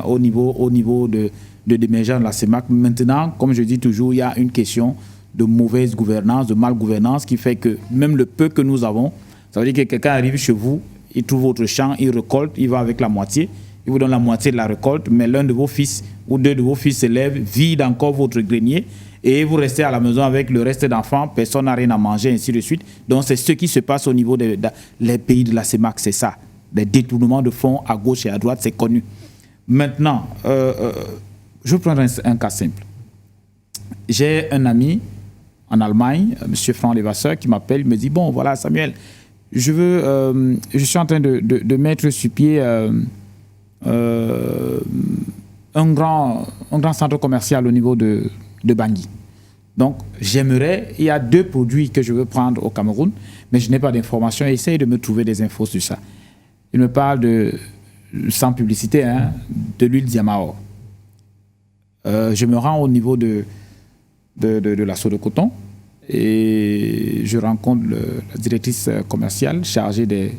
au niveau de l'émergence de la CEMAC. Maintenant, comme je dis toujours, il y a une question de mauvaise gouvernance, de malgouvernance qui fait que même le peu que nous avons, ça veut dire que quelqu'un arrive chez vous, il trouve votre champ, il récolte, il va avec la moitié, il vous donne la moitié de la récolte, mais l'un de vos fils ou deux de vos fils se lève, vide encore votre grenier et vous restez à la maison avec le reste d'enfants, personne n'a rien à manger, ainsi de suite. Donc c'est ce qui se passe au niveau des pays de la CEMAC, c'est ça. Des détournements de fonds à gauche et à droite, c'est connu. Maintenant, je vais prendre un cas simple. J'ai un ami en Allemagne, M. Franck Levasseur, qui m'appelle, il me dit, bon voilà Samuel, je suis en train de mettre sur pied un grand centre commercial au niveau de Bangui. Donc, j'aimerais, il y a 2 produits que je veux prendre au Cameroun, mais je n'ai pas d'informations. Essaye de me trouver des infos sur ça. Il me parle sans publicité, de l'huile Diamao. Je me rends au niveau de l'assaut de coton et je rencontre la directrice commerciale chargée du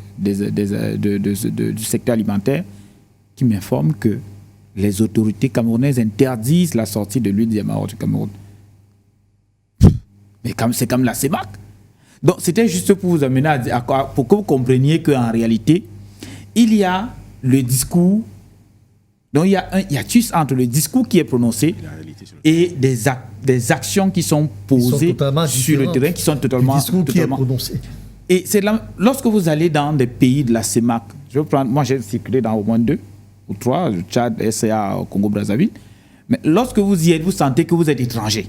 secteur alimentaire qui m'informe que les autorités camerounaises interdisent la sortie de l'huile Diamao du Cameroun. Mais c'est comme la CEMAC. Donc c'était juste pour vous amener pour que vous compreniez qu'en réalité, il y a le discours, donc il y a un hiatus entre le discours qui est prononcé et des actions qui sont posées sur le terrain, qui sont totalement... Le discours qui est prononcé. Et c'est lorsque vous allez dans des pays de la CEMAC, moi j'ai circulé dans au moins 2 ou 3, le Tchad, SCA, au Congo-Brazzaville, mais lorsque vous y êtes, vous sentez que vous êtes étranger.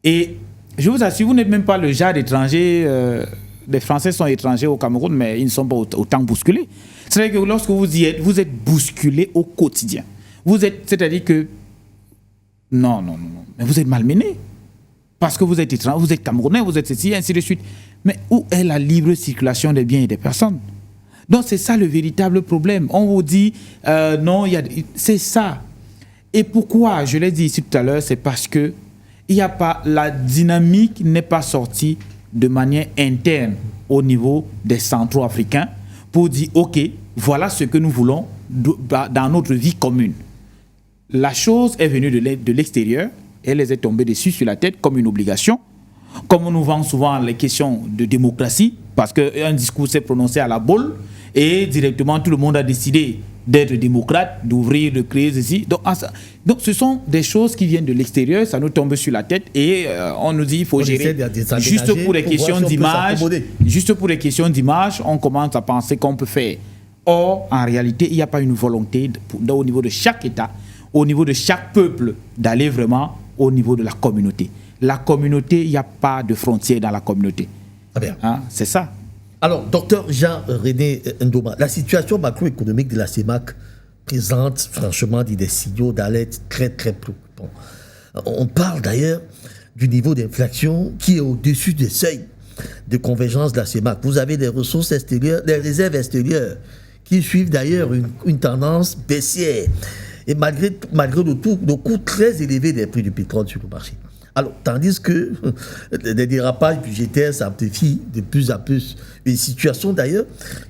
Et je vous assure, vous n'êtes même pas le genre d'étranger. Les Français sont étrangers au Cameroun, mais ils ne sont pas autant bousculés. C'est-à-dire que lorsque vous y êtes, vous êtes bousculé au quotidien. C'est-à-dire que non, mais vous êtes malmené. Parce que vous êtes étranger, vous êtes Camerounais, vous êtes ceci, ainsi de suite. Mais où est la libre circulation des biens et des personnes? Donc c'est ça le véritable problème. On vous dit, non, c'est ça. Et pourquoi, je l'ai dit ici tout à l'heure, c'est parce que la dynamique n'est pas sortie de manière interne au niveau des centraux africains pour dire, OK, voilà ce que nous voulons dans notre vie commune. La chose est venue de l'extérieur, elle les est tombée dessus sur la tête comme une obligation. Comme on nous vend souvent les questions de démocratie, parce qu'un discours s'est prononcé à la boule, et directement tout le monde a décidé d'être démocrate, d'ouvrir, de créer ceci. Donc ce sont des choses qui viennent de l'extérieur, ça nous tombe sur la tête et on nous dit qu'il faut gérer. Juste pour les questions d'image, on commence à penser qu'on peut faire. Or, en réalité, il n'y a pas une volonté au niveau de chaque État, au niveau de chaque peuple, d'aller vraiment au niveau de la communauté. La communauté, il n'y a pas de frontières dans la communauté. Ah bien. Hein, c'est ça. Alors, docteur Jean-René Ndoma, la situation macroéconomique de la CEMAC présente franchement des signaux d'alerte très très préoccupants. On parle d'ailleurs du niveau d'inflation qui est au-dessus des seuils de convergence de la CEMAC. Vous avez des ressources extérieures, des réserves extérieures qui suivent d'ailleurs une tendance baissière et malgré le coût très élevé des prix du pétrole sur le marché. Alors, tandis que les dérapages budgétaires s'amplifient de plus en plus, une situation d'ailleurs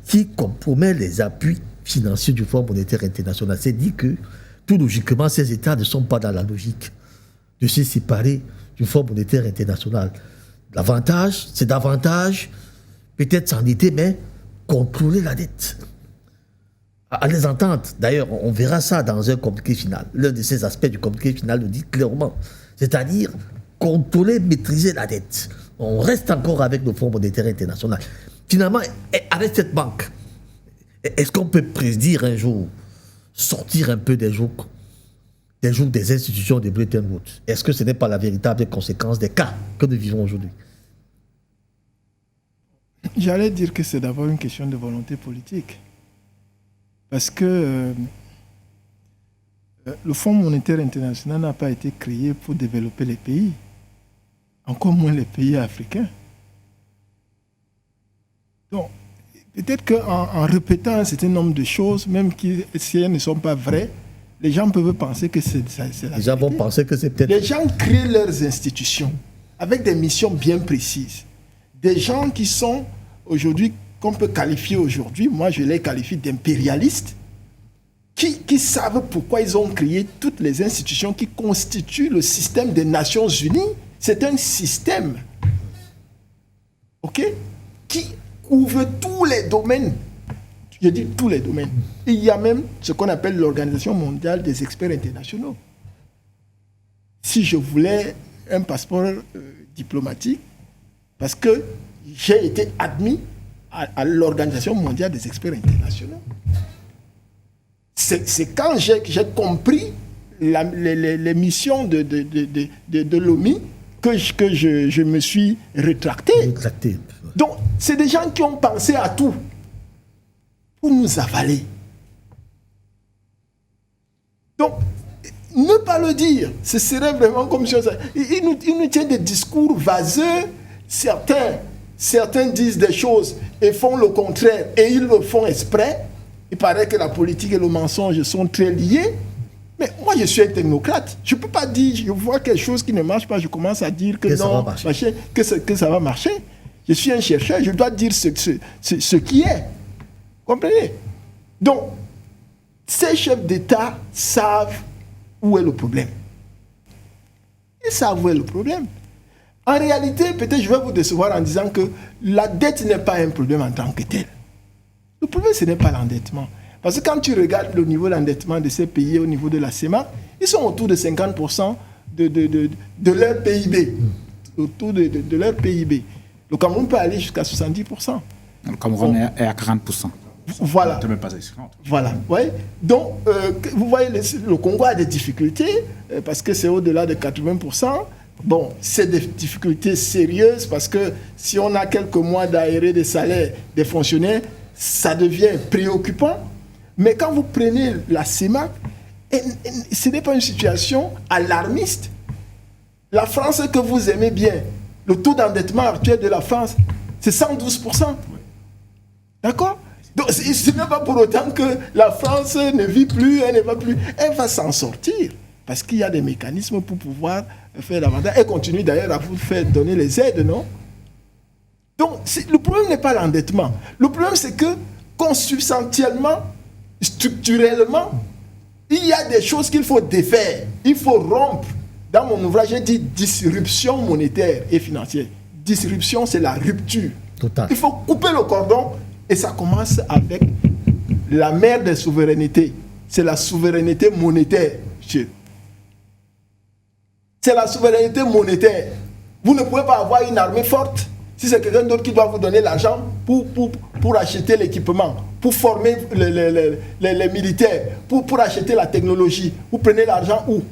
qui compromet les appuis financiers du Fonds monétaire international. C'est dit que, tout logiquement, ces États ne sont pas dans la logique de se séparer du Fonds monétaire international. L'avantage, c'est davantage, peut-être s'endetter, mais contrôler la dette. À les entendre, d'ailleurs, on verra ça dans un communiqué final. L'un de ces aspects du communiqué final le dit clairement. C'est-à-dire contrôler, maîtriser la dette. On reste encore avec le Fonds monétaire international. Finalement, avec cette banque, est-ce qu'on peut prédire un jour, sortir un peu des jours des institutions de Bretton Woods? Est-ce que ce n'est pas la véritable conséquence des cas que nous vivons aujourd'hui? J'allais dire que c'est d'abord une question de volonté politique. Parce que le Fonds monétaire international n'a pas été créé pour développer les pays, encore moins les pays africains. Donc, peut-être qu'en répétant un certain nombre de choses, même si elles ne sont pas vraies, les gens peuvent penser que c'est la vérité. Les gens vont penser que c'est peut-être... Les gens créent leurs institutions avec des missions bien précises. Des gens qui sont aujourd'hui, qu'on peut qualifier aujourd'hui, moi je les qualifie d'impérialistes, qui savent pourquoi ils ont créé toutes les institutions qui constituent le système des Nations Unies. C'est un système, ok, qui couvre tous les domaines. Je dis tous les domaines. Il y a même ce qu'on appelle l'Organisation mondiale des experts internationaux. Si je voulais un passeport diplomatique, parce que j'ai été admis à l'Organisation mondiale des experts internationaux. C'est quand j'ai compris les missions de l'OMI que je me suis rétracté. Donc, c'est des gens qui ont pensé à tout pour nous avaler. Donc, ne pas le dire, ce serait vraiment comme si ils nous tiennent des discours vaseux. Certains disent des choses et font le contraire, et ils le font exprès. Il paraît que la politique et le mensonge sont très liés. Mais moi, je suis un technocrate. Je ne peux pas dire, je vois quelque chose qui ne marche pas, je commence à dire que non, que ça va marcher. Je suis un chercheur, je dois dire ce qui est. Comprenez? Donc, ces chefs d'État savent où est le problème. Ils savent où est le problème. En réalité, peut-être je vais vous décevoir en disant que la dette n'est pas un problème en tant que tel. Le problème, ce n'est pas l'endettement. Parce que quand tu regardes le niveau d'endettement de ces pays au niveau de la CEMAC, ils sont autour de 50% de leur PIB. Autour de leur PIB. Le Cameroun peut aller jusqu'à 70%. Le Cameroun est à 40%. Voilà. Voilà. Ouais. Donc, vous voyez, le Congo a des difficultés parce que c'est au-delà de 80%. Bon, c'est des difficultés sérieuses parce que si on a quelques mois d'aérés des salaires des fonctionnaires, ça devient préoccupant. Mais quand vous prenez la CEMAC, ce n'est pas une situation alarmiste. La France que vous aimez bien, le taux d'endettement actuel de la France, c'est 112%. D'accord? Donc, ce n'est pas pour autant que la France ne vit plus, elle ne va plus. Elle va s'en sortir parce qu'il y a des mécanismes pour pouvoir faire davantage. Elle continue d'ailleurs à vous faire donner les aides, non? Donc, le problème n'est pas l'endettement. Le problème, c'est que consubstantiellement, structurellement, il y a des choses qu'il faut défaire. Il faut rompre. Dans mon ouvrage, j'ai dit disruption monétaire et financière. Disruption, c'est la rupture. Total. Il faut couper le cordon et ça commence avec la mère des souverainetés. C'est la souveraineté monétaire, monsieur. C'est la souveraineté monétaire. Vous ne pouvez pas avoir une armée forte si c'est quelqu'un d'autre qui doit vous donner l'argent pour acheter l'équipement, pour former les militaires, pour acheter la technologie, vous prenez l'argent où?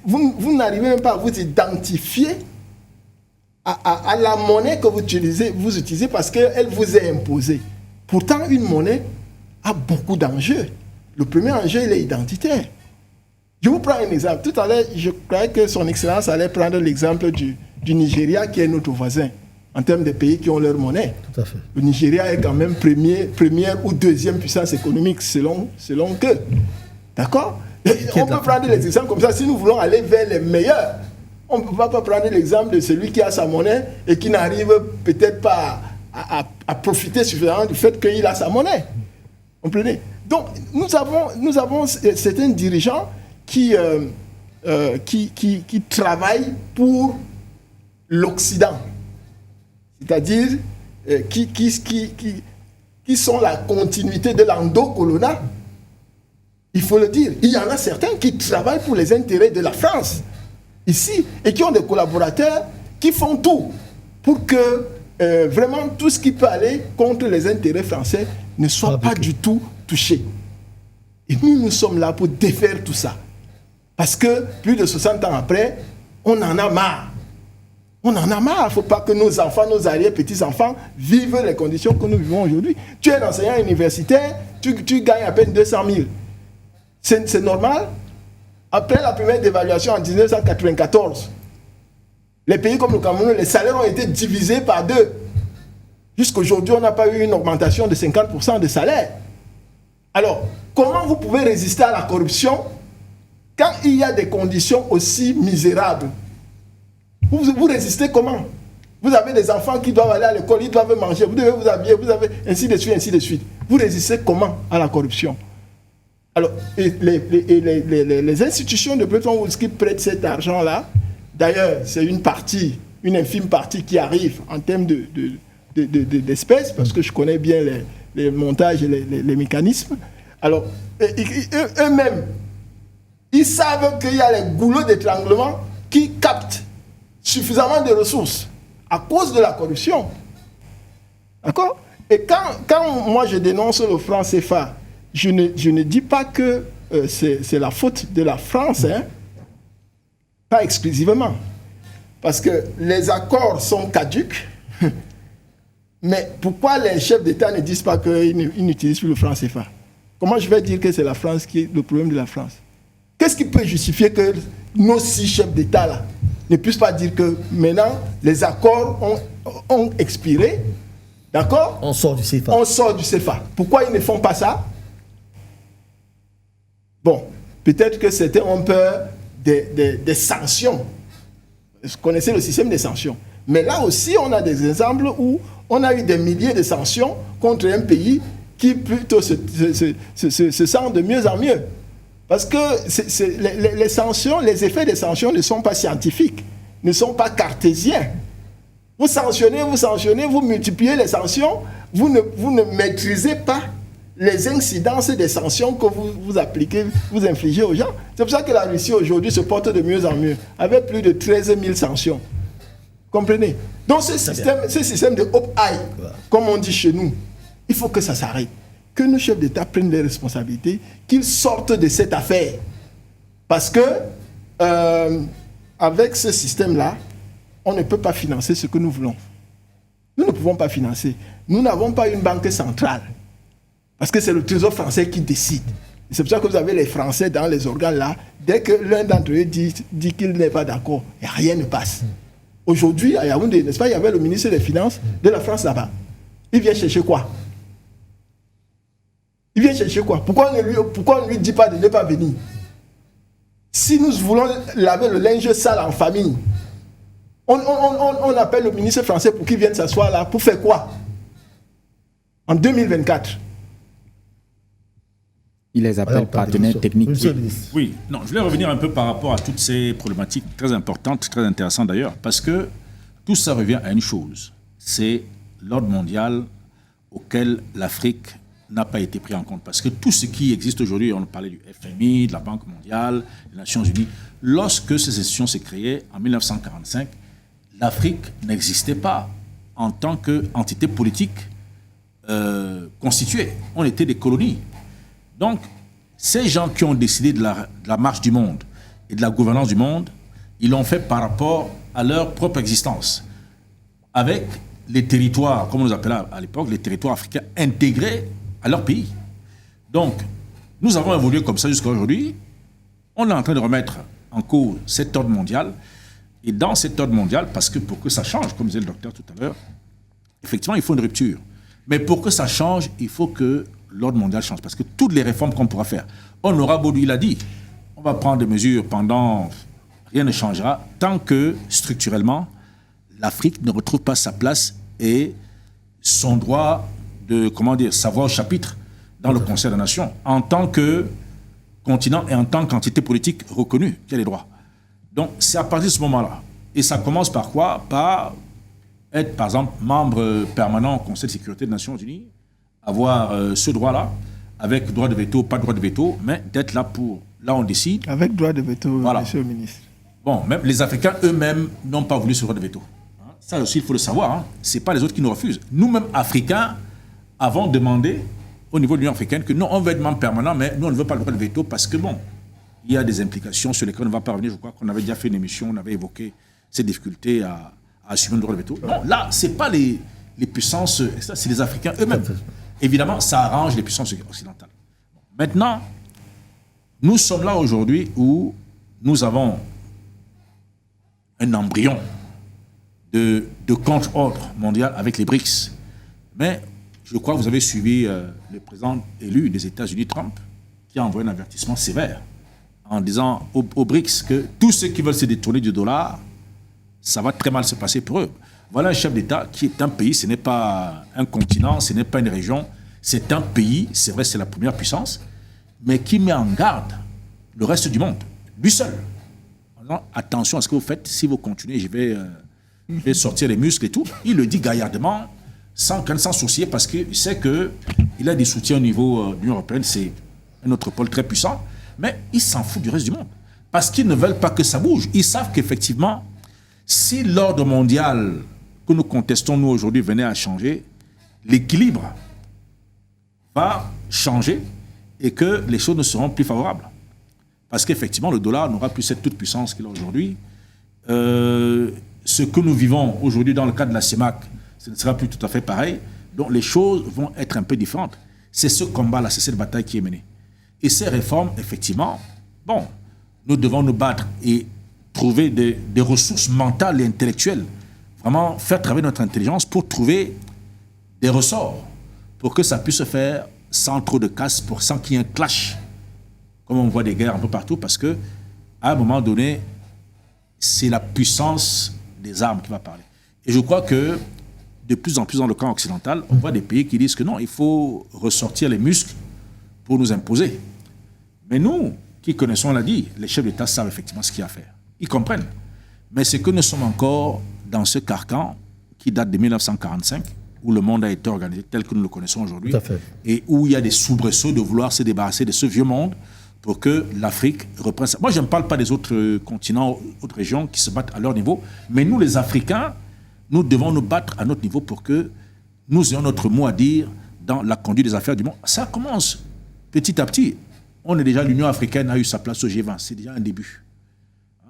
Vous n'arrivez même pas à vous identifier à la monnaie que vous utilisez parce qu'elle vous est imposée. Pourtant, une monnaie a beaucoup d'enjeux. Le premier enjeu, il est identitaire. Je vous prends un exemple. Tout à l'heure, je croyais que son Excellence allait prendre l'exemple du Nigeria, qui est notre voisin, en termes de pays qui ont leur monnaie. Tout à fait. Le Nigeria est quand même première ou deuxième puissance économique, selon eux. D'accord? On peut prendre les exemples comme ça. Si nous voulons aller vers les meilleurs, on ne peut pas prendre l'exemple de celui qui a sa monnaie et qui n'arrive peut-être pas à profiter suffisamment du fait qu'il a sa monnaie. Comprenez? Donc, nous avons certains dirigeants qui travaillent pour l'Occident, c'est-à-dire qui sont la continuité de l'endocolonat. Il faut le dire. Il y en a certains qui travaillent pour les intérêts de la France, ici, et qui ont des collaborateurs qui font tout pour que vraiment tout ce qui peut aller contre les intérêts français ne soit pas du tout touché. Et nous sommes là pour défaire tout ça. Parce que plus de 60 ans après, on en a marre. On en a marre. Il ne faut pas que nos enfants, nos arrière-petits-enfants vivent les conditions que nous vivons aujourd'hui. Tu es un enseignant universitaire, tu gagnes à peine 200 000. C'est normal. Après la première dévaluation en 1994, les pays comme le Cameroun, les salaires ont été divisés par 2. Jusqu'aujourd'hui, on n'a pas eu une augmentation de 50% de salaire. Alors, comment vous pouvez résister à la corruption quand il y a des conditions aussi misérables? Vous résistez comment? Vous avez des enfants qui doivent aller à l'école, ils doivent manger, vous devez vous habiller, vous avez ainsi de suite, ainsi de suite. Vous résistez comment à la corruption? Alors, les institutions de Bretton Woods qui prêtent cet argent-là, d'ailleurs, c'est une infime partie qui arrive en termes d'espèces, parce que je connais bien les montages et les mécanismes. Alors, eux-mêmes, ils savent qu'il y a les goulots d'étranglement qui captent suffisamment de ressources à cause de la corruption. D'accord? Et quand moi je dénonce le franc CFA, je ne dis pas que c'est la faute de la France, hein? Pas exclusivement. Parce que les accords sont caducs. Mais pourquoi les chefs d'État ne disent pas qu'ils n'utilisent plus le franc CFA? Comment je vais dire que c'est la France qui est le problème de la France? Qu'est-ce qui peut justifier que nos 6 chefs d'État là ne puissent pas dire que maintenant les accords ont expiré? D'accord? On sort du CFA. On sort du CFA. Pourquoi ils ne font pas ça? Bon, peut-être que certains ont peur des sanctions. Vous connaissez le système des sanctions. Mais là aussi, on a des exemples où on a eu des milliers de sanctions contre un pays qui plutôt se sent de mieux en mieux. Parce que les sanctions, les effets des sanctions ne sont pas scientifiques, ne sont pas cartésiens. Vous sanctionnez, vous multipliez les sanctions, vous ne maîtrisez pas les incidences des sanctions que vous appliquez, vous infligez aux gens. C'est pour ça que la Russie aujourd'hui se porte de mieux en mieux, avec plus de 13 000 sanctions. Comprenez? Donc ce système de hop high, comme on dit chez nous, il faut que ça s'arrête. Que nos chefs d'État prennent les responsabilités, qu'ils sortent de cette affaire. Parce que avec ce système-là, on ne peut pas financer ce que nous voulons. Nous ne pouvons pas financer. Nous n'avons pas une banque centrale. Parce que c'est le Trésor français qui décide. C'est pour ça que vous avez les Français dans les organes là. Dès que l'un d'entre eux dit qu'il n'est pas d'accord, rien ne passe. Aujourd'hui, à Yaoundé, n'est-ce pas, il y avait le ministre des Finances de la France là-bas. Il vient chercher quoi? Il vient chercher quoi? Pourquoi on ne lui dit pas de ne pas venir? Si nous voulons laver le linge sale en famille, on appelle le ministre français pour qu'il vienne s'asseoir là. Pour faire quoi? En 2024. Il les appelle partenaires techniques. Oui, non, je voulais revenir un peu par rapport à toutes ces problématiques très importantes, très intéressantes d'ailleurs, parce que tout ça revient à une chose, c'est l'ordre mondial auquel l'Afrique n'a pas été pris en compte. Parce que tout ce qui existe aujourd'hui, on parlait du FMI, de la Banque mondiale, des Nations Unies, lorsque ces institutions s'est créées en 1945, l'Afrique n'existait pas en tant qu'entité politique constituée. On était des colonies. Donc, ces gens qui ont décidé de la marche du monde et de la gouvernance du monde, ils l'ont fait par rapport à leur propre existence, avec les territoires, comme on les appelait à l'époque, les territoires africains intégrés à leur pays. Donc, nous avons évolué comme ça jusqu'à aujourd'hui. On est en train de remettre en cause cet ordre mondial. Et dans cet ordre mondial, parce que pour que ça change, comme disait le docteur tout à l'heure, effectivement, il faut une rupture. Mais pour que ça change, il faut que l'ordre mondial change. Parce que toutes les réformes qu'on pourra faire, Honoré Baudouin l'a dit, on va prendre des mesures pendant... Rien ne changera tant que, structurellement, l'Afrique ne retrouve pas sa place et son droit de, sa voix au chapitre dans le Conseil des Nations, en tant que continent et en tant qu'entité politique reconnue qui a les droits. Donc, c'est à partir de ce moment-là. Et ça commence par quoi? Par être, par exemple, membre permanent au Conseil de sécurité des Nations Unies, avoir ce droit-là, avec droit de veto, pas droit de veto, mais d'être là pour... Là, on décide. Avec droit de veto, voilà. Monsieur le ministre. Bon, même les Africains eux-mêmes n'ont pas voulu ce droit de veto. Ça aussi, il faut le savoir. Hein. Ce n'est pas les autres qui nous refusent. Nous-mêmes, Africains, avons demandé au niveau de l'Union africaine que non, on veut être membre permanent, mais nous, on ne veut pas le droit de veto parce que, bon, il y a des implications sur lesquelles on ne va pas revenir. Je crois qu'on avait déjà fait une émission, on avait évoqué ces difficultés à assumer le droit de veto. Non, là, ce n'est pas les puissances, c'est les Africains eux-mêmes. Évidemment, ça arrange les puissances occidentales. Maintenant, nous sommes là aujourd'hui où nous avons un embryon de contre-ordre mondial avec les BRICS. Mais je crois que vous avez suivi le président élu des États-Unis, Trump, qui a envoyé un avertissement sévère en disant aux BRICS que tous ceux qui veulent se détourner du dollar, ça va très mal se passer pour eux. Voilà un chef d'État qui est un pays, ce n'est pas un continent, ce n'est pas une région, c'est un pays, c'est vrai, c'est la première puissance, mais qui met en garde le reste du monde, lui seul. En disant, attention à ce que vous faites, si vous continuez, je vais sortir les muscles et tout. Il le dit gaillardement, sans soucier, parce qu'il sait qu'il a des soutiens au niveau de l'Union européenne, c'est un autre pôle très puissant, mais il s'en fout du reste du monde. Parce qu'ils ne veulent pas que ça bouge. Ils savent qu'effectivement, si l'ordre mondial que nous contestons, nous, aujourd'hui, venait à changer, l'équilibre va changer et que les choses ne seront plus favorables. Parce qu'effectivement, le dollar n'aura plus cette toute puissance qu'il a aujourd'hui. Ce que nous vivons aujourd'hui dans le cadre de la CEMAC, ce ne sera plus tout à fait pareil. Donc les choses vont être un peu différentes. C'est ce combat-là, c'est cette bataille qui est menée. Et ces réformes, effectivement, bon, nous devons nous battre et trouver des ressources mentales et intellectuelles. Vraiment faire travailler notre intelligence pour trouver des ressorts, pour que ça puisse se faire sans trop de casse, sans qu'il y ait un clash, comme on voit des guerres un peu partout, parce que à un moment donné, c'est la puissance des armes qui va parler. Et je crois que de plus en plus dans le camp occidental, on voit des pays qui disent que non, il faut ressortir les muscles pour nous imposer. Mais nous, qui connaissons, on l'a dit, les chefs d'État savent effectivement ce qu'il y a à faire. Ils comprennent. Mais c'est que nous sommes encore dans ce carcan qui date de 1945, où le monde a été organisé tel que nous le connaissons aujourd'hui, et où il y a des soubresauts de vouloir se débarrasser de ce vieux monde pour que l'Afrique reprenne ça. Moi, je ne parle pas des autres continents, autres régions qui se battent à leur niveau, mais nous, les Africains, nous devons nous battre à notre niveau pour que nous ayons notre mot à dire dans la conduite des affaires du monde. Ça commence petit à petit. L'Union africaine a eu sa place au G20. C'est déjà un début.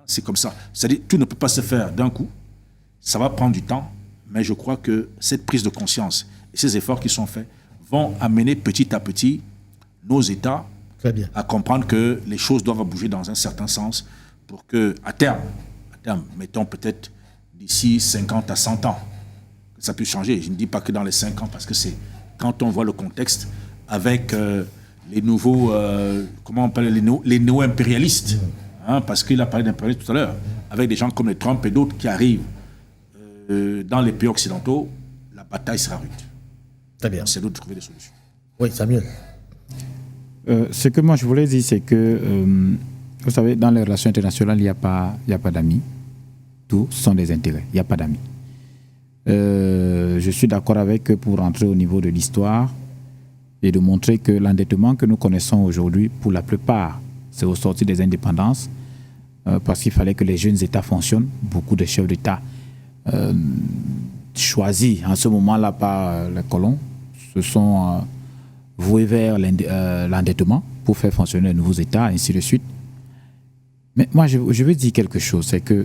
C'est comme ça. C'est-à-dire, tout ne peut pas se faire d'un coup. Ça va prendre du temps. Mais je crois que cette prise de conscience et ces efforts qui sont faits vont amener petit à petit nos États à comprendre que les choses doivent bouger dans un certain sens pour que, à terme, mettons peut-être d'ici 50 à 100 ans, que ça puisse changer. Je ne dis pas que dans les 5 ans, parce que c'est quand on voit le contexte avec les nouveaux, comment on appelle les néo-impérialistes, parce qu'il a parlé d'impérialisme tout à l'heure, avec des gens comme les Trump et d'autres qui arrivent dans les pays occidentaux, la bataille sera rude. Très bien. C'est nous de trouver des solutions. Oui, Samuel. Ce que moi je voulais dire, c'est que, vous savez, dans les relations internationales, il n'y a pas d'amis. Tout sont des intérêts. Il n'y a pas d'amis. Je suis d'accord avec eux pour rentrer au niveau de l'histoire et de montrer que l'endettement que nous connaissons aujourd'hui, pour la plupart, c'est au sortir des indépendances, parce qu'il fallait que les jeunes États fonctionnent. Beaucoup de chefs d'État choisis en ce moment-là par les colons se sont voués vers l'endettement pour faire fonctionner les nouveaux États, ainsi de suite. Mais moi, je veux dire quelque chose, c'est que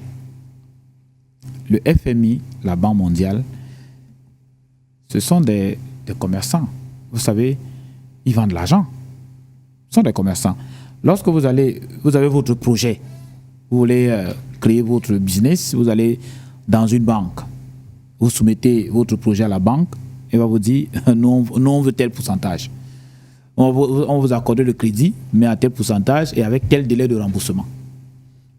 le FMI, la Banque mondiale, ce sont des commerçants. Vous savez, ils vendent de l'argent. Ce sont des commerçants. Lorsque vous avez votre projet, vous voulez créer votre business, vous allez dans une banque, vous soumettez votre projet à la banque, et va vous dire, nous on veut tel pourcentage. On vous accorde le crédit, mais à tel pourcentage et avec tel délai de remboursement.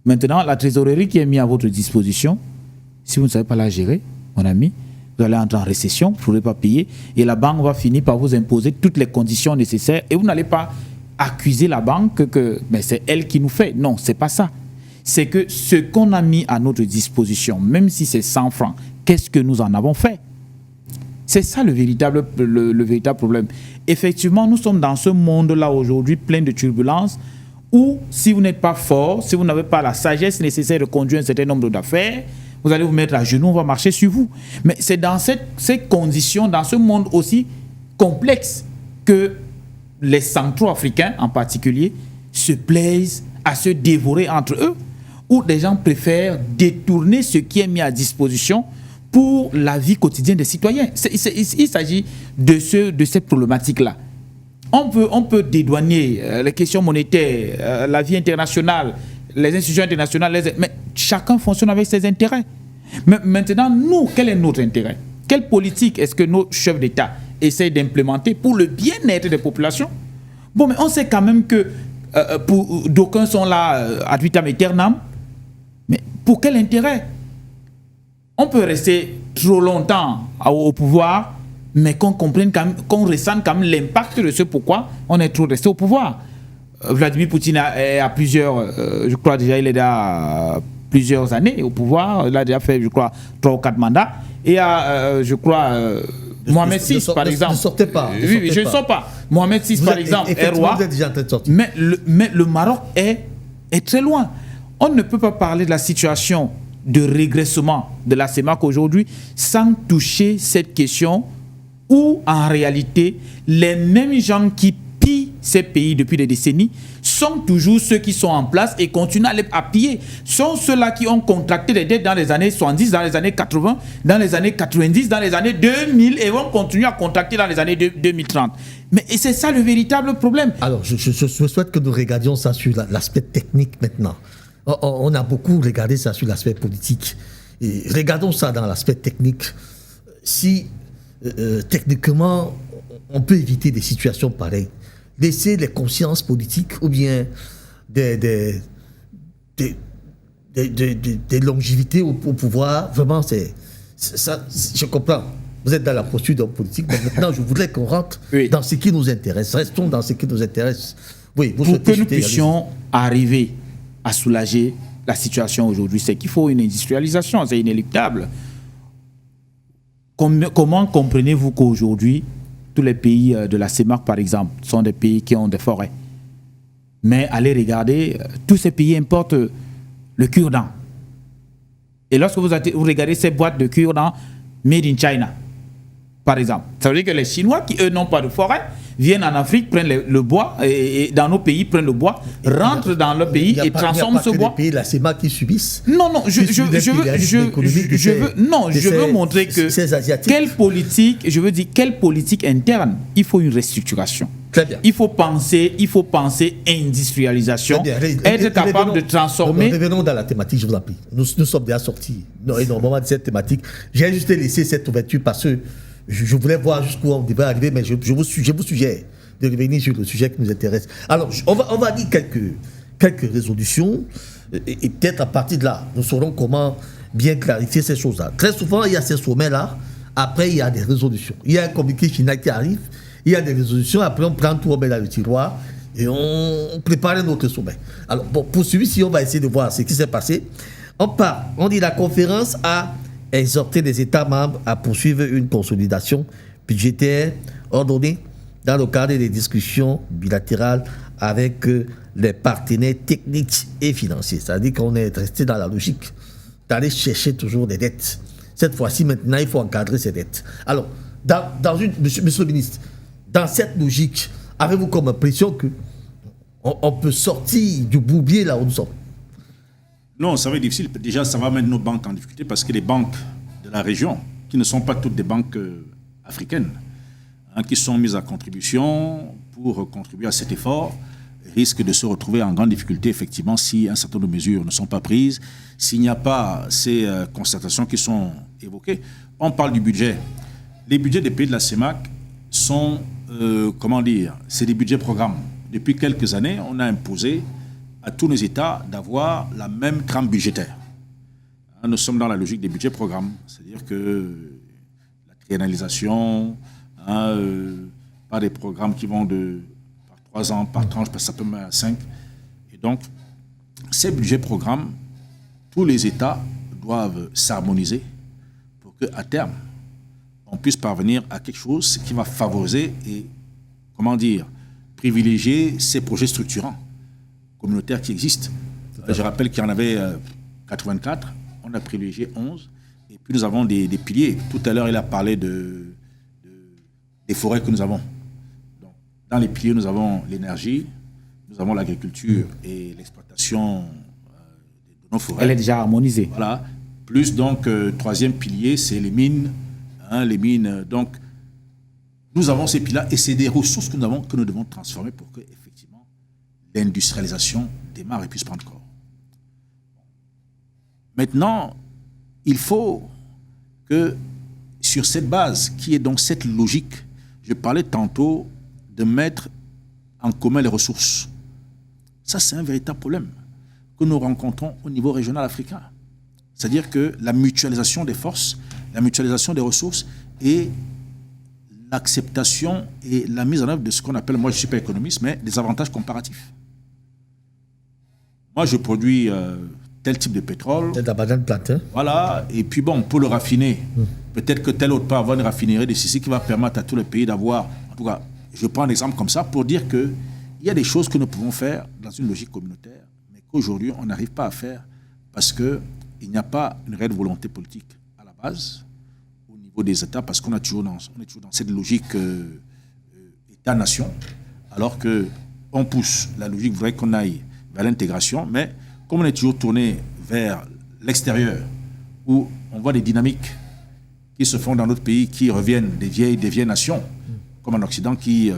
Maintenant, la trésorerie qui est mise à votre disposition, si vous ne savez pas la gérer, mon ami, vous allez entrer en récession, vous ne pourrez pas payer, et la banque va finir par vous imposer toutes les conditions nécessaires, et vous n'allez pas accuser la banque que mais c'est elle qui nous fait. Non, c'est pas ça. C'est que ce qu'on a mis à notre disposition, même si c'est 100 francs, qu'est-ce que nous en avons fait? C'est ça le véritable problème. Effectivement, nous sommes dans ce monde-là aujourd'hui plein de turbulences où si vous n'êtes pas fort, si vous n'avez pas la sagesse nécessaire de conduire un certain nombre d'affaires, vous allez vous mettre à genoux, on va marcher sur vous. Mais c'est dans ces conditions, dans ce monde aussi complexe que les centro-africains en particulier se plaisent à se dévorer entre eux, où des gens préfèrent détourner ce qui est mis à disposition pour la vie quotidienne des citoyens. Il s'agit de cette problématique-là. On peut dédouaner les questions monétaires, la vie internationale, les institutions internationales, mais chacun fonctionne avec ses intérêts. Mais maintenant, nous, quel est notre intérêt? Quelle politique est-ce que nos chefs d'État essaient d'implémenter pour le bien-être des populations? Bon, mais on sait quand même que d'aucuns sont là ad vitam aeternam. Mais pour quel intérêt? On peut rester trop longtemps au pouvoir, mais qu'on comprenne quand même, qu'on ressente quand même l'impact de ce pourquoi on est trop resté au pouvoir. Vladimir Poutine a plusieurs, je crois déjà il est là plusieurs années au pouvoir, il a déjà fait je crois 3 ou 4 mandats, et je crois Mohamed VI par exemple. Ne sortez pas. Oui, je ne sors pas. Mohamed VI par exemple est roi, mais le Maroc est très loin. On ne peut pas parler de la situation de régressement de la CEMAC aujourd'hui sans toucher cette question où en réalité les mêmes gens qui pillent ces pays depuis des décennies sont toujours ceux qui sont en place et continuent à piller. Sont ceux-là qui ont contracté des dettes dans les années 70, dans les années 80, dans les années 90, dans les années 2000 et vont continuer à contracter dans les années 2030. Mais c'est ça le véritable problème. Alors je souhaite que nous regardions ça sur l'aspect technique maintenant. On a beaucoup regardé ça sur l'aspect politique. Et regardons ça dans l'aspect technique. Si techniquement, on peut éviter des situations pareilles, laisser les consciences politiques ou bien des longévités au pouvoir, vraiment, ça, je comprends. Vous êtes dans la posture d'homme politique, mais maintenant, je voudrais qu'on rentre dans ce qui nous intéresse. Restons dans ce qui nous intéresse. Oui, pour que nous puissions arriver à soulager la situation aujourd'hui, c'est qu'il faut une industrialisation, c'est inéluctable. Comment comprenez-vous qu'aujourd'hui, tous les pays de la CEMAC, par exemple, sont des pays qui ont des forêts? Mais allez regarder, tous ces pays importent le cure-dent. Et lorsque vous regardez ces boîtes de cure-dent made in China, par exemple, ça veut dire que les Chinois, qui eux n'ont pas de forêt, viennent en Afrique, prennent le bois, et dans nos pays, prennent le bois, rentrent dans leur pays et transforment ce bois. Il y a pas que les pays de la CEMAC qui subissent. Non, je veux montrer que quelle politique interne, il faut une restructuration. Très bien. Il faut penser industrialisation, être capable de transformer. Revenons dans la thématique, je vous en prie. Nous sommes déjà sortis énormément de cette thématique. J'ai juste laissé cette ouverture parce que je voulais voir jusqu'où on devait arriver, mais je vous suggère de revenir sur le sujet qui nous intéresse. Alors, on va dire quelques résolutions, et peut-être à partir de là, nous saurons comment bien clarifier ces choses-là. Très souvent, il y a ces sommets-là, après, il y a des résolutions. Il y a un communiqué final qui arrive, il y a des résolutions, après, on prend tout, on met dans le tiroir, et on prépare un autre sommet. Alors, bon, pour celui-ci, on va essayer de voir ce qui s'est passé. On dit la conférence a exhorter les États membres à poursuivre une consolidation budgétaire ordonnée dans le cadre des discussions bilatérales avec les partenaires techniques et financiers. C'est-à-dire qu'on est resté dans la logique d'aller chercher toujours des dettes. Cette fois-ci, maintenant, il faut encadrer ces dettes. Alors, monsieur le ministre, dans cette logique, avez-vous comme impression qu'on peut sortir du bourbier là où nous sommes? Non, ça va être difficile. Déjà, ça va mettre nos banques en difficulté parce que les banques de la région, qui ne sont pas toutes des banques africaines, qui sont mises à contribution pour contribuer à cet effort, risquent de se retrouver en grande difficulté, effectivement, si un certain nombre de mesures ne sont pas prises, s'il n'y a pas ces constatations qui sont évoquées. On parle du budget. Les budgets des pays de la CEMAC sont, c'est des budgets programmes. Depuis quelques années, on a imposé à tous nos États d'avoir la même trame budgétaire. Nous sommes dans la logique des budgets programmes, c'est-à-dire que la triennalisation, pas des programmes qui vont par 3 ans, par tranche, parce que ça peut mettre à 5. Et donc, ces budgets programmes, tous les États doivent s'harmoniser pour qu'à terme, on puisse parvenir à quelque chose qui va favoriser et, privilégier ces projets structurants communautaires qui existent. Je rappelle qu'il y en avait 84, on a privilégié 11, et puis nous avons des piliers. Tout à l'heure, il a parlé des forêts que nous avons. Donc, dans les piliers, nous avons l'énergie, nous avons l'agriculture et l'exploitation de nos forêts. Elle est déjà harmonisée. Voilà. Plus donc, troisième pilier, c'est les mines. Les mines. Donc, nous avons ces piliers-là et c'est des ressources que nous devons transformer pour que, effectivement, l'industrialisation démarre et puisse prendre corps. Maintenant, il faut que, sur cette base, qui est donc cette logique, je parlais tantôt de mettre en commun les ressources. Ça, c'est un véritable problème que nous rencontrons au niveau régional africain. C'est-à-dire que la mutualisation des forces, la mutualisation des ressources et l'acceptation et la mise en œuvre de ce qu'on appelle, moi je ne suis pas économiste, mais des avantages comparatifs. Moi je produis tel type de pétrole. C'est de la banane plantain. Voilà, et puis bon, pour le raffiner, peut-être que tel autre peut avoir une raffinerie de ceci qui va permettre à tous les pays d'avoir, en tout cas, je prends un exemple comme ça pour dire qu'il y a des choses que nous pouvons faire dans une logique communautaire, mais qu'aujourd'hui on n'arrive pas à faire parce qu'il n'y a pas une réelle volonté politique à la base, au niveau des États, parce qu'on est toujours dans cette logique État-nation, alors qu'on pousse la logique, voudrait qu'on aille vers l'intégration, mais comme on est toujours tourné vers l'extérieur, où on voit des dynamiques qui se font dans notre pays, qui reviennent des vieilles nations, comme en Occident, qui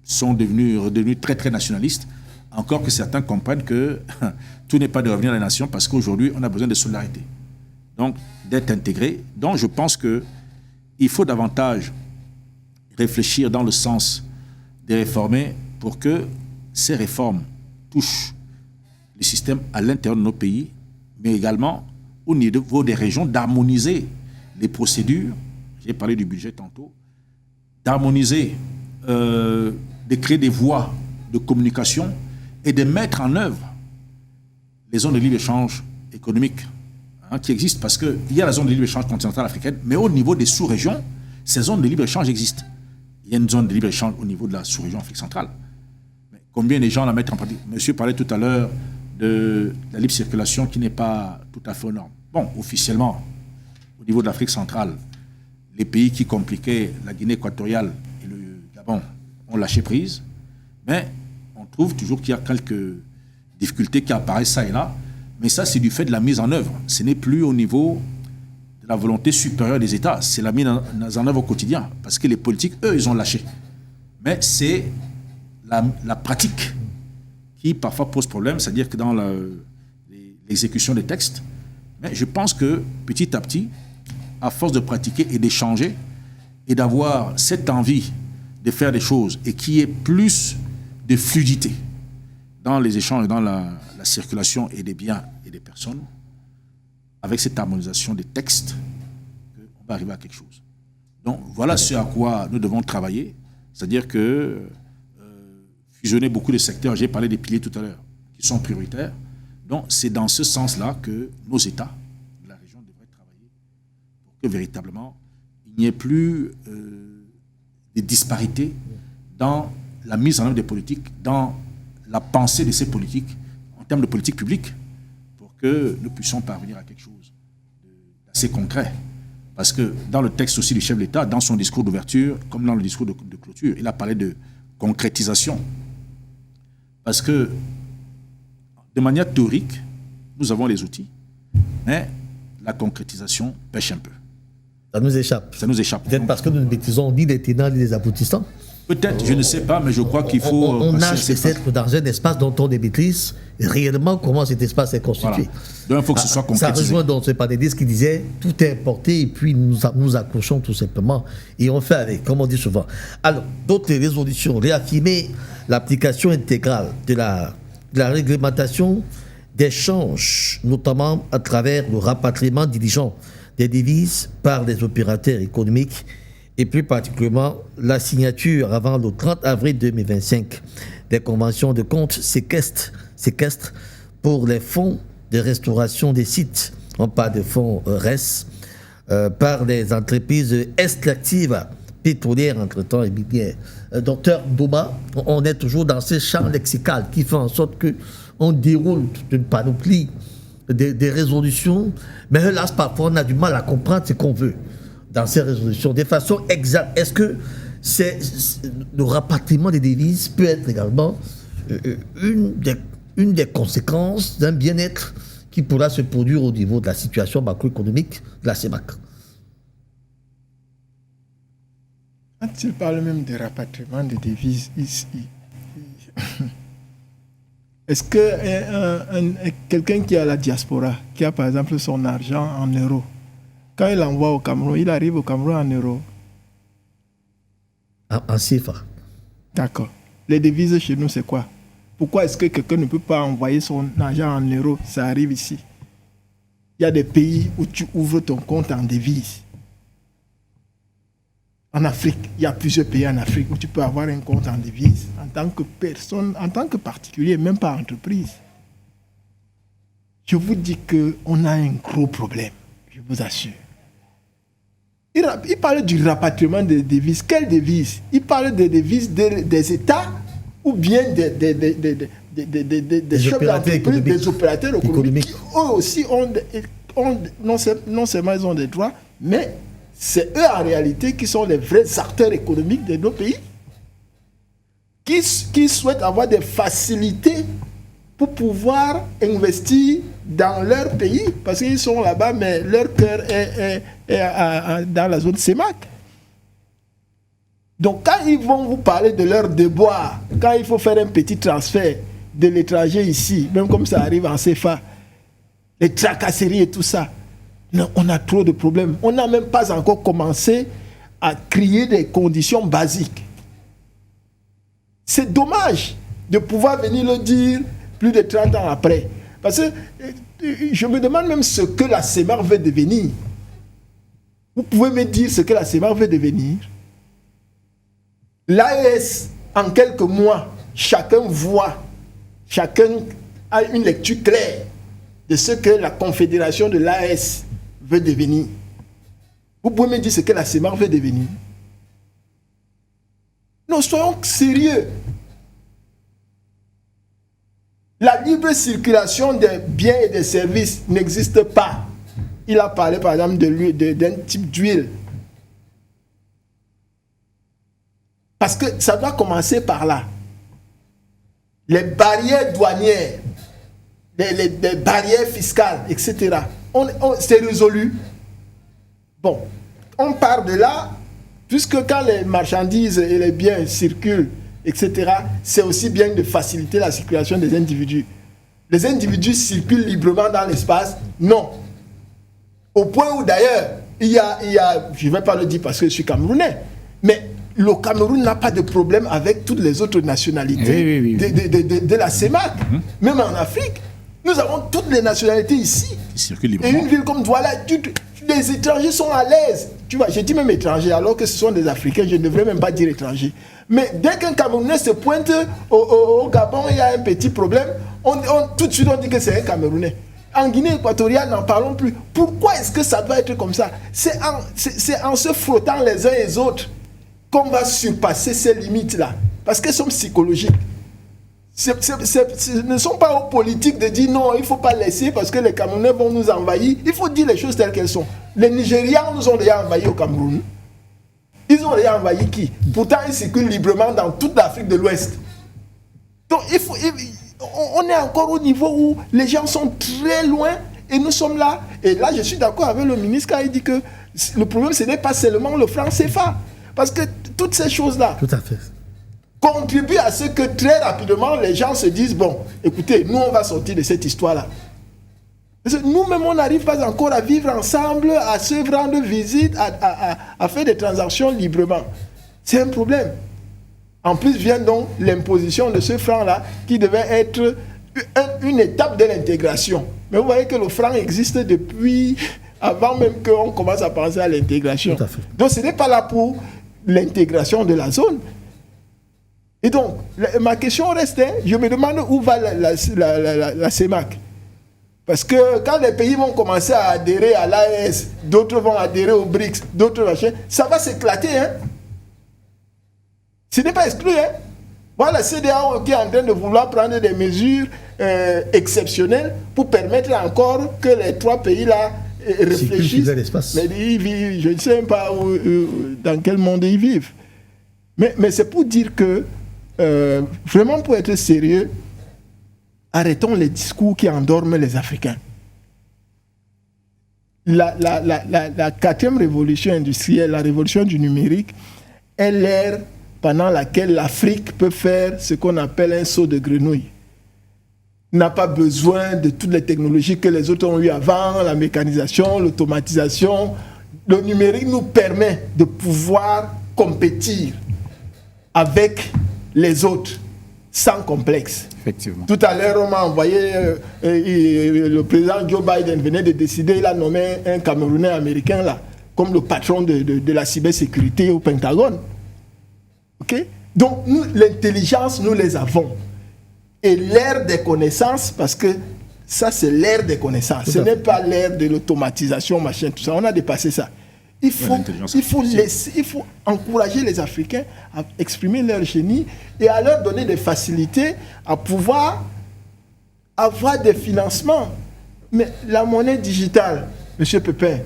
sont redevenus très, très nationalistes, encore que certains comprennent que tout n'est pas de revenir à la nation, parce qu'aujourd'hui, on a besoin de solidarité. Donc, d'être intégré. Donc, je pense qu'il faut davantage réfléchir dans le sens des réformer pour que ces réformes touchent le système à l'intérieur de nos pays, mais également au niveau des régions, d'harmoniser les procédures. J'ai parlé du budget tantôt. D'harmoniser, de créer des voies de communication et de mettre en œuvre les zones de libre-échange économique qui existent, parce qu'il y a la zone de libre-échange continentale africaine, mais au niveau des sous-régions, ces zones de libre-échange existent. Il y a une zone de libre-échange au niveau de la sous-région Afrique centrale. Mais combien de gens la mettent en pratique? Monsieur parlait tout à l'heure de la libre circulation qui n'est pas tout à fait aux normes. Bon, officiellement, au niveau de l'Afrique centrale, les pays qui compliquaient la Guinée équatoriale et le Gabon ont lâché prise, mais on trouve toujours qu'il y a quelques difficultés qui apparaissent ça et là, mais ça c'est du fait de la mise en œuvre. Ce n'est plus au niveau de la volonté supérieure des États, c'est la mise en œuvre au quotidien, parce que les politiques, eux, ils ont lâché. Mais c'est la pratique qui parfois pose problème, c'est-à-dire que dans l'exécution des textes, mais je pense que petit à petit, à force de pratiquer et d'échanger et d'avoir cette envie de faire des choses et qu'il y ait plus de fluidité dans les échanges, dans la circulation et des biens et des personnes, avec cette harmonisation des textes, on va arriver à quelque chose. Donc voilà ce à quoi nous devons travailler, c'est-à-dire que fusionner beaucoup de secteurs, j'ai parlé des piliers tout à l'heure, qui sont prioritaires. Donc c'est dans ce sens-là que nos États de la région devraient travailler pour que véritablement il n'y ait plus de disparités dans la mise en œuvre des politiques, dans la pensée de ces politiques, en termes de politique publique, pour que nous puissions parvenir à quelque chose d'assez concret. Parce que dans le texte aussi du chef de l'État, dans son discours d'ouverture, comme dans le discours de clôture, il a parlé de concrétisation. Parce que, de manière théorique, nous avons les outils, mais la concrétisation pêche un peu. Ça nous échappe. Ça nous échappe. Peut-être parce que nous ne maîtrisons ni les tenants ni les aboutissants. Peut-être, je ne sais pas, mais je crois qu'il faut... On nage peut-être dans un espace dont on maîtrise réellement comment cet espace est constitué. Voilà. Donc il faut que ce soit concrétisé. Ça rejoint donc ce panéliste qui disait tout est importé et puis nous accrochons tout simplement et on fait avec, comme on dit souvent. Alors, d'autres résolutions, réaffirmer l'application intégrale de la réglementation d'échange, notamment à travers le rapatriement diligent des devises par les opérateurs économiques et plus particulièrement la signature avant le 30 avril 2025 des conventions de compte séquestre pour les fonds de restauration des sites, on parle de fonds RES, par les entreprises extractives pétrolières entre-temps et minières. Docteur Douma, on est toujours dans ce champ lexical qui fait en sorte qu'on déroule toute une panoplie des résolutions, mais hélas, parfois on a du mal à comprendre ce qu'on veut dans ces résolutions. De façon exacte, est-ce que le rapatriement des devises peut être également une des conséquences d'un bien-être qui pourra se produire au niveau de la situation macroéconomique de la CEMAC? Quand il parle même de rapatriement des devises ici, est-ce que quelqu'un qui a la diaspora, qui a par exemple son argent en euros, quand il envoie au Cameroun, il arrive au Cameroun en euros? En CFA. D'accord. Les devises chez nous, c'est quoi? Pourquoi est-ce que quelqu'un ne peut pas envoyer son argent en euros? Ça arrive ici. Il y a des pays où tu ouvres ton compte en devises. En Afrique, il y a plusieurs pays en Afrique où tu peux avoir un compte en devises en tant que personne, en tant que particulier, même pas entreprise. Je vous dis qu'on a un gros problème, je vous assure. Il parle du rapatriement des devises. Quelles devises? Il parle des devises des États ou bien des chefs d'entreprise, des opérateurs économiques qui eux aussi ont non seulement ils ont des droits, mais c'est eux en réalité qui sont les vrais acteurs économiques de nos pays, qui souhaitent avoir des facilités pour pouvoir investir dans leur pays, parce qu'ils sont là-bas, mais leur cœur est dans la zone CEMAC. Donc quand ils vont vous parler de leur déboire, quand il faut faire un petit transfert de l'étranger ici, même comme ça arrive en CFA, les tracasseries et tout ça, non, on a trop de problèmes. On n'a même pas encore commencé à créer des conditions basiques. C'est dommage de pouvoir venir le dire plus de 30 ans après. Parce que je me demande même ce que la CEMAC veut devenir. Vous pouvez me dire ce que la CEMAC veut devenir? L'AES, en quelques mois, chacun voit, chacun a une lecture claire de ce que la confédération de l'AES veut devenir. Vous pouvez me dire ce que la CEMAC veut devenir? Non, soyons sérieux. La libre circulation des biens et des services n'existe pas. Il a parlé par exemple d'un type d'huile. Parce que ça doit commencer par là. Les barrières douanières, les barrières fiscales, etc. C'est résolu. Bon, on part de là, puisque quand les marchandises et les biens circulent, etc., c'est aussi bien de faciliter la circulation des individus. Les individus circulent librement dans l'espace? Non. Au point où d'ailleurs, il y a, je ne vais pas le dire parce que je suis camerounais, mais le Cameroun n'a pas de problème avec toutes les autres nationalités de la CEMAC. Même en Afrique, nous avons toutes les nationalités ici. Et une ville comme Douala, les étrangers sont à l'aise. Tu vois, j'ai dit même étrangers, alors que ce sont des Africains, je ne devrais même pas dire étrangers. Mais dès qu'un Camerounais se pointe au Gabon, il y a un petit problème, tout de suite on dit que c'est un Camerounais. En Guinée équatoriale, n'en parlons plus. Pourquoi est-ce que ça doit être comme ça? C'est en se frottant les uns et les autres qu'on va surpasser ces limites-là. Parce qu'elles sont psychologiques. Ce ne sont pas aux politiques de dire non, il ne faut pas laisser parce que les Camerounais vont nous envahir. Il faut dire les choses telles qu'elles sont. Les Nigérians nous ont déjà envahis au Cameroun. Ils ont déjà envahi qui? Pourtant, ils circulent librement dans toute l'Afrique de l'Ouest. Donc, on est encore au niveau où les gens sont très loin et nous sommes là. Et là, je suis d'accord avec le ministre quand il dit que le problème, ce n'est pas seulement le franc CFA. Parce que toutes ces choses-là... Tout à fait. Contribue à ce que très rapidement les gens se disent bon, écoutez, nous on va sortir de cette histoire-là. Parce que nous-mêmes on n'arrive pas encore à vivre ensemble, à se rendre visite, à faire des transactions librement. C'est un problème. En plus vient donc l'imposition de ce franc-là qui devait être une étape de l'intégration. Mais vous voyez que le franc existe depuis avant même qu'on commence à penser à l'intégration. Donc ce n'est pas là pour l'intégration de la zone. Et donc, ma question reste, je me demande où va la CEMAC. Parce que quand les pays vont commencer à adhérer à l'AES, d'autres vont adhérer au BRICS, d'autres machins, ça va s'éclater. Hein? Ce n'est pas exclu. Hein? Voilà la CEDEAO qui est en train de vouloir prendre des mesures exceptionnelles pour permettre encore que les trois pays-là réfléchissent. Mais ils vivent, je ne sais même pas dans quel monde ils vivent. Mais c'est pour dire que vraiment pour être sérieux, arrêtons les discours qui endorment les Africains. La 4e révolution industrielle, la révolution du numérique, est l'ère pendant laquelle l'Afrique peut faire ce qu'on appelle un saut de grenouille. N'a pas besoin de toutes les technologies que les autres ont eues avant, la mécanisation, l'automatisation. Le numérique nous permet de pouvoir compétir avec les autres, sans complexe. Effectivement. Tout à l'heure, on m'a envoyé, le président Joe Biden venait de décider, il a nommé un Camerounais américain là, comme le patron de la cybersécurité au Pentagone. Okay? Donc, l'intelligence, nous les avons. Et l'ère des connaissances, parce que ça, c'est l'ère des connaissances. Ce n'est pas l'ère de l'automatisation, machin, tout ça. On a dépassé ça. Il faut encourager les Africains à exprimer leur génie et à leur donner des facilités à pouvoir avoir des financements. Mais la monnaie digitale, M. Pépin,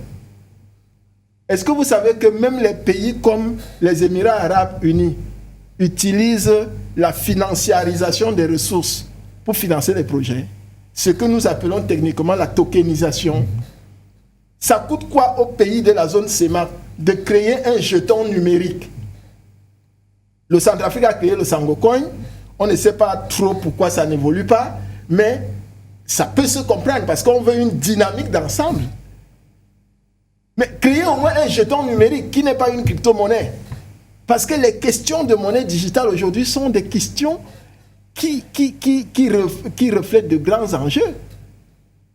est-ce que vous savez que même les pays comme les Émirats arabes unis utilisent la financiarisation des ressources pour financer les projets? Ce que nous appelons techniquement la tokenisation. Ça coûte quoi au pays de la zone CEMAC de créer un jeton numérique? Le Centrafrique a créé le Sangocoin. On ne sait pas trop pourquoi ça n'évolue pas, mais ça peut se comprendre parce qu'on veut une dynamique d'ensemble. Mais créer au moins un jeton numérique qui n'est pas une crypto-monnaie. Parce que les questions de monnaie digitale aujourd'hui sont des questions qui reflètent de grands enjeux.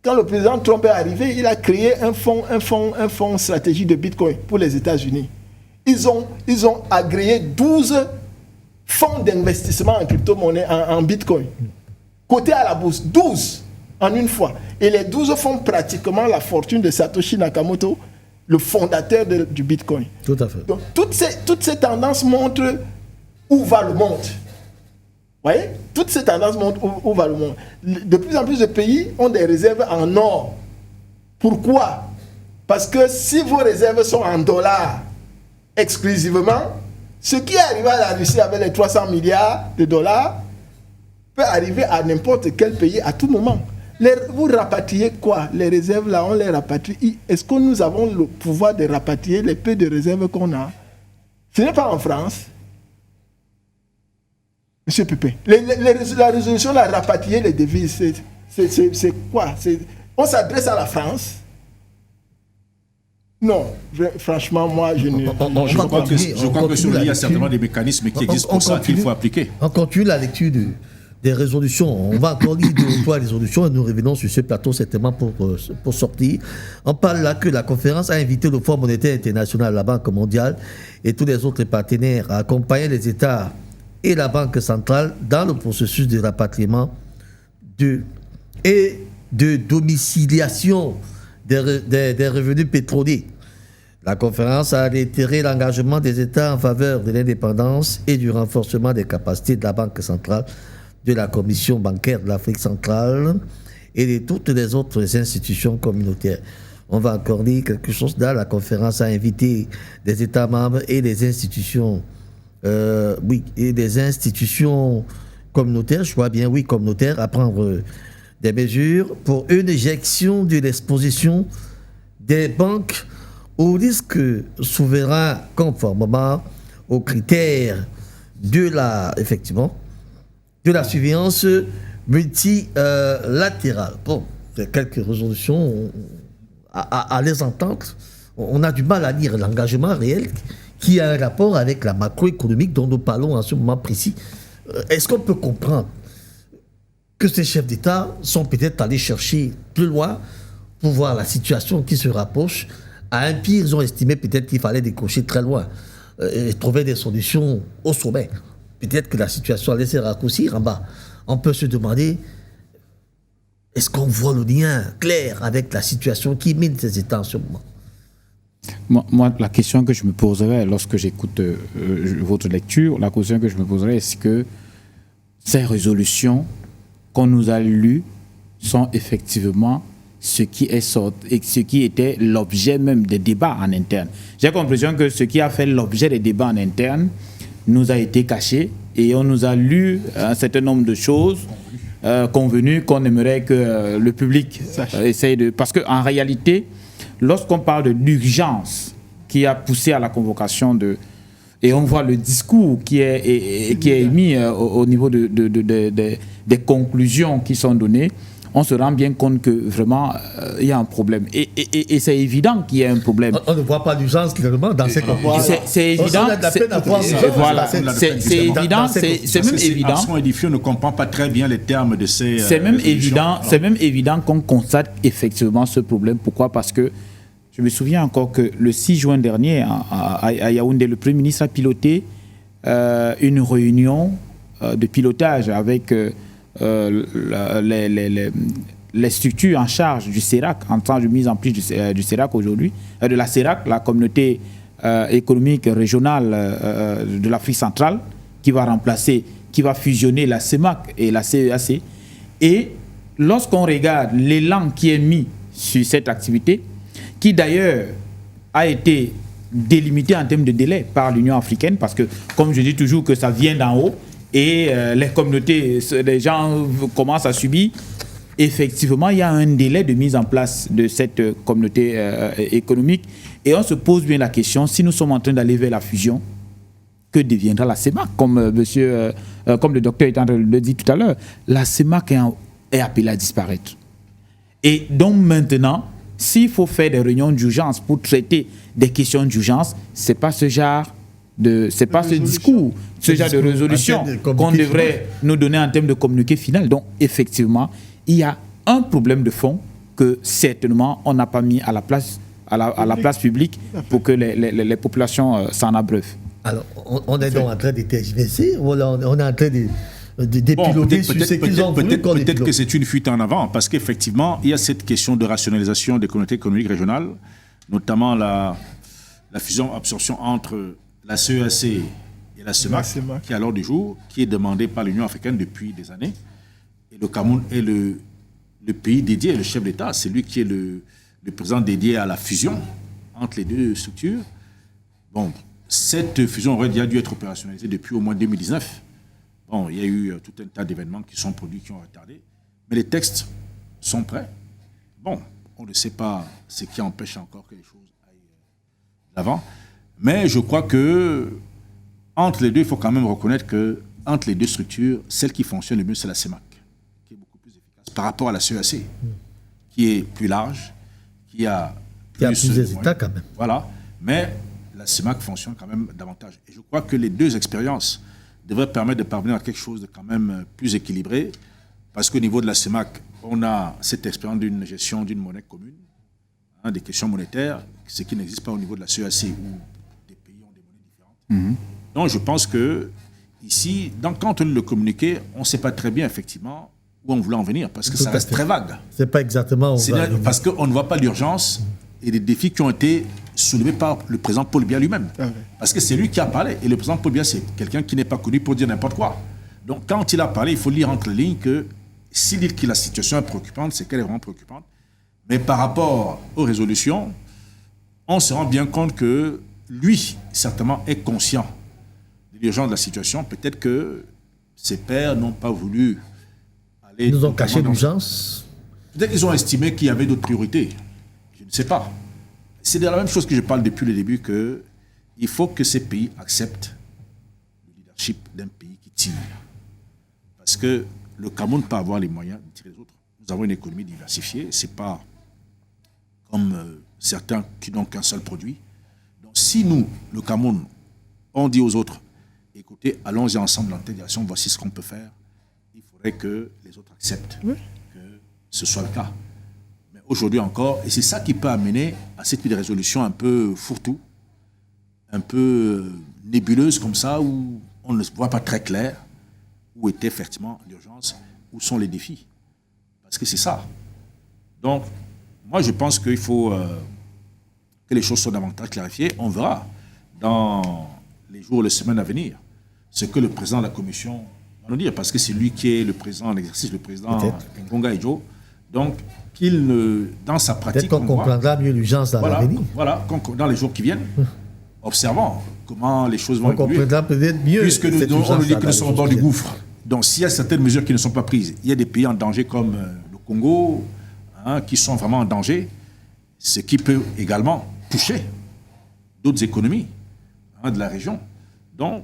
Quand le président Trump est arrivé, il a créé un fonds stratégique de Bitcoin pour les États-Unis. Ils ont agréé 12 fonds d'investissement en crypto-monnaie, en Bitcoin. Cotés à la bourse, 12 en une fois. Et les 12 font pratiquement la fortune de Satoshi Nakamoto, le fondateur du Bitcoin. Tout à fait. Donc, toutes ces tendances montrent où va le monde. Vous voyez? Toutes ces tendances montrent où va le monde. De plus en plus de pays ont des réserves en or. Pourquoi? Parce que si vos réserves sont en dollars exclusivement, ce qui est arrivé à la Russie avec les 300 milliards de dollars peut arriver à n'importe quel pays à tout moment. Vous rapatriez quoi? Les réserves là, on les rapatrie. Est-ce que nous avons le pouvoir de rapatrier les peu de réserves qu'on a? Ce n'est pas en France. Monsieur Pépin, la résolution de rapatrier les devises, c'est quoi? On s'adresse à la France? Non, franchement, moi, je ne... Je crois que sur le lit, il y a certainement des mécanismes qui existent pour ça qu'il faut appliquer. On continue la lecture des résolutions. On va encore lire 2 ou 3 résolutions et nous revenons sur ce plateau certainement pour sortir. On parle là que la conférence a invité le Fonds monétaire international, la Banque mondiale et tous les autres partenaires à accompagner les États et la Banque centrale dans le processus de rapatriement et de domiciliation des revenus pétroliers. La conférence a réitéré l'engagement des États en faveur de l'indépendance et du renforcement des capacités de la Banque centrale de la Commission bancaire de l'Afrique centrale et de toutes les autres institutions communautaires. On va encore dire quelque chose là. La conférence a invité des États membres et des institutions, et des institutions communautaires, je vois bien, oui, communautaires, à prendre des mesures pour une éjection de l'exposition des banques au risque souverain conformément aux critères de la surveillance multilatérale. Bon, quelques résolutions, à les entendre, on a du mal à lire l'engagement réel qui a un rapport avec la macroéconomique dont nous parlons en ce moment précis. Est-ce qu'on peut comprendre que ces chefs d'État sont peut-être allés chercher plus loin pour voir la situation qui se rapproche? À un pire, ils ont estimé peut-être qu'il fallait décrocher très loin et trouver des solutions au sommet. Peut-être que la situation allait se raccourcir en bas. On peut se demander, est-ce qu'on voit le lien clair avec la situation qui mine ces États en ce moment? Moi, la question que je me poserais lorsque j'écoute votre lecture, la question que je me poserais, est-ce que ces résolutions qu'on nous a lues sont effectivement ce qui est sorti et ce qui était l'objet même des débats en interne. J'ai l'impression que ce qui a fait l'objet des débats en interne nous a été caché et on nous a lu un certain nombre de choses convenues qu'on aimerait que le public essaye de... Parce qu'en réalité, lorsqu'on parle de l'urgence qui a poussé à la convocation de... Et on voit le discours qui est émis au niveau des conclusions qui sont données, on se rend bien compte que vraiment il y a un problème. Et c'est évident qu'il y a un problème. On ne voit pas d'urgence clairement dans ces conclusions. C'est évident. C'est évident. C'est même évident. On ne comprend pas très bien les termes de ces. C'est même évident. C'est même évident qu'on constate effectivement ce problème. Pourquoi? Parce que je me souviens encore que le 6 juin dernier, à Yaoundé, le Premier ministre a piloté une réunion de pilotage avec les structures en charge du CERAC, en temps de mise en place du CERAC aujourd'hui, de la CERAC, la communauté économique régionale de l'Afrique centrale, qui va fusionner la CEMAC et la CEAC. Et lorsqu'on regarde l'élan qui est mis sur cette activité, qui d'ailleurs a été délimité en termes de délai par l'Union africaine, parce que, comme je dis toujours, que ça vient d'en haut, et les communautés, les gens commencent à subir. Effectivement, il y a un délai de mise en place de cette communauté économique, et on se pose bien la question, si nous sommes en train d'aller vers la fusion, que deviendra la CEMAC? Comme le docteur est en train de le dire tout à l'heure, la CEMAC est appelée à disparaître. Et donc maintenant, s'il faut faire des réunions d'urgence pour traiter des questions d'urgence, ce n'est pas ce genre ce discours, ce genre de résolution qu'on devrait nous donner en termes de communiqué final. Donc, effectivement, il y a un problème de fond que certainement on n'a pas mis à la place publique pour que les populations s'en abreuvent. Alors, on est donc en train de tergiverser ou on est en train de piloter sur ce qu'ils ont voulu qu'on peut-être que c'est une fuite en avant, parce qu'effectivement, il y a cette question de rationalisation des communautés économiques régionales, notamment la fusion-absorption entre la CEAC et la CEMAC, qui est à l'ordre du jour, qui est demandée par l'Union africaine depuis des années. Et le Cameroun est le pays dédié, le chef d'État, c'est lui qui est le président dédié à la fusion entre les deux structures. Bon, cette fusion aurait déjà dû être opérationnalisée depuis au moins 2019. Bon, il y a eu tout un tas d'événements qui sont produits, qui ont retardé. Mais les textes sont prêts. Bon, on ne sait pas ce qui empêche encore que les choses aillent d'avant. Mais je crois que entre les deux, il faut quand même reconnaître que entre les deux structures, celle qui fonctionne le mieux, c'est la CEMAC, qui est beaucoup plus efficace par rapport à la CEAC, qui est plus large, qui a plus États quand même. Voilà, mais la CEMAC fonctionne quand même davantage. Et je crois que les deux expériences devraient permettre de parvenir à quelque chose de quand même plus équilibré, parce qu'au niveau de la CEMAC, on a cette expérience d'une gestion d'une monnaie commune, des questions monétaires, ce qui n'existe pas au niveau de la CEAC, où des pays ont des monnaies différentes. Donc je pense que ici, quand on lit le communiqué, on ne sait pas très bien effectivement où on voulait en venir, parce que ça reste très vague. C'est pas exactement où parce qu'on ne voit pas l'urgence et les défis qui ont été soulevés par le président Paul Biya lui-même. Parce que c'est lui qui a parlé. Et le président Paul Biya, c'est quelqu'un qui n'est pas connu pour dire n'importe quoi. Donc, quand il a parlé, il faut lire entre les lignes que s'il dit que la situation est préoccupante, c'est qu'elle est vraiment préoccupante. Mais par rapport aux résolutions, on se rend bien compte que lui, certainement, est conscient de l'urgence de la situation. Peut-être que ses pairs n'ont pas voulu aller... Ils nous ont caché l'urgence. Peut-être qu'ils ont estimé qu'il y avait d'autres priorités. Je ne sais pas. C'est de la même chose que je parle depuis le début, qu'il faut que ces pays acceptent le leadership d'un pays qui tire. Parce que le Cameroun peut avoir les moyens de tirer les autres. Nous avons une économie diversifiée. Ce n'est pas comme certains qui n'ont qu'un seul produit. Donc si nous, le Cameroun, on dit aux autres, écoutez, allons-y ensemble dans telle direction, voici ce qu'on peut faire, il faudrait que les autres acceptent que ce soit le cas. Mais aujourd'hui encore, et c'est ça qui peut amener à cette résolution un peu fourre-tout, un peu nébuleuse comme ça, où on ne se voit pas très clair où était effectivement l'urgence, où sont les défis. Parce que c'est ça. Donc, moi je pense qu'il faut que les choses soient davantage clarifiées. On verra dans les jours, les semaines à venir, ce que le président de la commission va nous dire, parce que c'est lui qui est le président en exercice, le président Ngonga Edjo. Donc, dans sa pratique... Peut-être qu'on comprendra mieux l'urgence dans l'avenir. Voilà, dans les jours qui viennent, observons comment les choses vont évoluer. On comprendra peut-être mieux. Puisque on nous dit que nous sommes au bord du gouffre. Donc, s'il y a certaines mesures qui ne sont pas prises, il y a des pays en danger comme le Congo, qui sont vraiment en danger, ce qui peut également toucher d'autres économies de la région. Donc,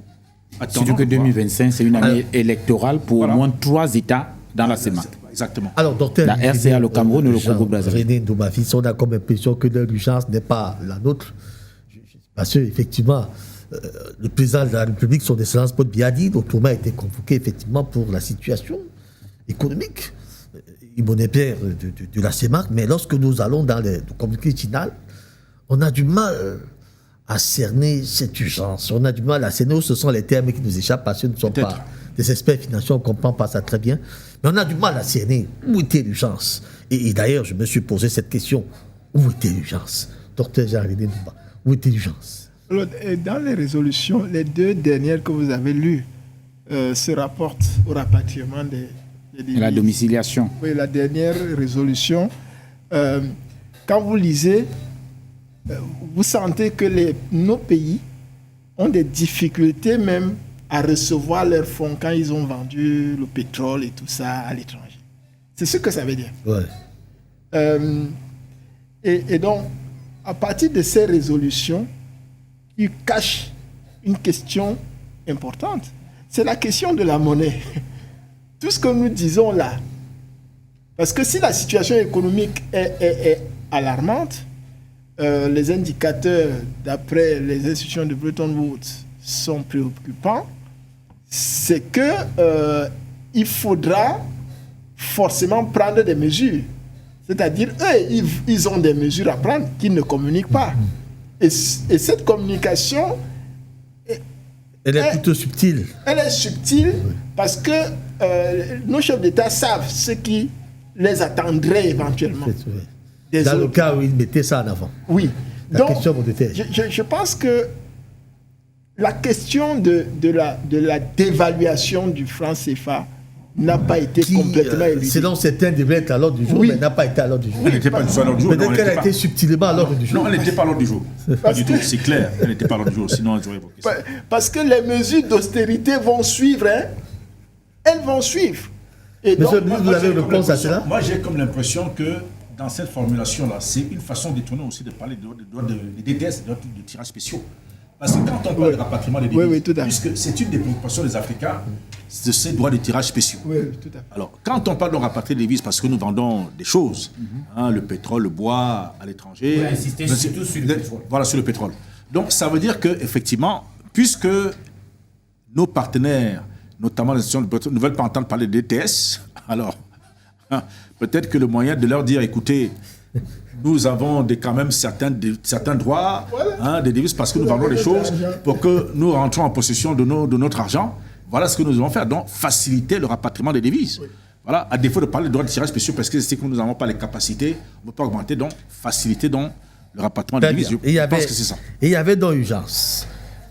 surtout que 2025, c'est une année électorale pour au moins 3 États dans la CEMAC. Exactement. Alors, docteur, la RCA, le Cameroun et le Congo-Brazzaville. René Ndoumafis, on a comme impression que l'urgence n'est pas la nôtre. Parce qu'effectivement, le président de la République, son Excellence Paul Biya dit, autrement a été convoqué effectivement pour la situation économique monétaire de la CEMAC. Mais lorsque nous allons dans le communiqué final, on a du mal à cerner cette urgence. On a du mal à cerner, ce sont les termes qui nous échappent parce que nous ne sommes pas des experts financiers, on ne comprend pas ça très bien. Mais on a du mal à cerner où était l'urgence. Et d'ailleurs, je me suis posé cette question. Où était l'urgence? Docteur Jean-René Ndoumba, où était l'urgence? Dans les résolutions, les 2 dernières que vous avez lues se rapportent au rapatriement des la domiciliation. Oui, la dernière résolution. Quand vous lisez, vous sentez que nos pays ont des difficultés même à recevoir leurs fonds quand ils ont vendu le pétrole et tout ça à l'étranger. C'est ce que ça veut dire. Ouais. Et donc, à partir de ces résolutions, ils cachent une question importante. C'est la question de la monnaie. Tout ce que nous disons là, parce que si la situation économique est alarmante, les indicateurs, d'après les institutions de Bretton Woods, sont préoccupants, c'est que il faudra forcément prendre des mesures. C'est-à-dire, eux, ils ont des mesures à prendre qu'ils ne communiquent pas. Et cette communication... Elle est plutôt subtile. Elle est subtile parce que nos chefs d'État savent ce qui les attendrait éventuellement. Dans le cas où ils mettaient ça en avant. Oui. La question monétaire. Je pense que la question de la dévaluation du franc CFA n'a pas été complètement éludée. Selon certains, devait être à l'ordre du jour, mais n'a pas été à l'ordre du jour. Elle n'était pas du tout à l'ordre du jour. Peut-être qu'elle a été subtilement à l'ordre du jour. Non, elle n'était pas à l'ordre du jour. Pas du tout, c'est clair. Elle n'était pas à l'ordre du jour, sinon j'aurais évoqué ça. Parce que les mesures d'austérité vont suivre. Elles vont suivre. Et Monsieur le ministre, vous avez une réponse à cela? Moi, j'ai comme l'impression que dans cette formulation-là, c'est une façon détournée aussi de parler de DTS, de tirages spéciaux. Parce que quand on parle de rapatriement des devises, puisque c'est une des préoccupations des Africains, de ces droits de tirage spéciaux. Oui, tout à fait. Alors, quand on parle de rapatrier des devises, parce que nous vendons des choses, le pétrole, le bois à l'étranger. Vous insistez surtout sur le pétrole. Voilà, sur le pétrole. Donc, ça veut dire qu'effectivement, puisque nos partenaires, notamment les institutions de pétrole, ne veulent pas entendre parler de DTS, alors, peut-être que le moyen de leur dire, écoutez, nous avons quand même certains droits, des devises, parce que nous vendons des choses pour que nous rentrons en possession de notre argent. Voilà ce que nous devons faire. Donc, faciliter le rapatriement des devises. Oui. Voilà, à défaut de parler de droits de tirage spéciaux, parce que c'est que nous n'avons pas les capacités, on ne peut pas augmenter, donc faciliter donc, le rapatriement des devises. Je pense que c'est ça. Et il y avait donc urgence.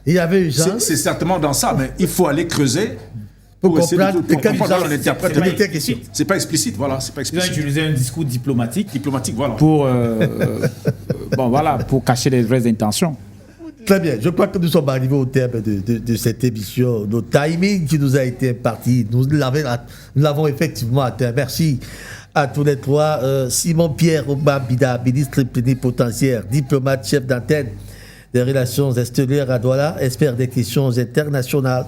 Il y avait urgence. C'est certainement dans ça, mais il faut aller creuser Pour essayer comprendre de quel usage on interprète. c'était question. C'est pas explicite, voilà, c'est pas Ils ont explicite. utilisé un discours diplomatique Diplomatique, voilà. pour, pour cacher les vraies intentions. Très bien, je crois que nous sommes arrivés au terme de cette émission. Notre timing qui nous a été imparti, nous l'avons effectivement atteint. Merci à tous les trois. Simon-Pierre Obambida, ministre plénipotentiaire, diplomate, chef d'antenne des relations extérieures à Douala, expert des questions internationales.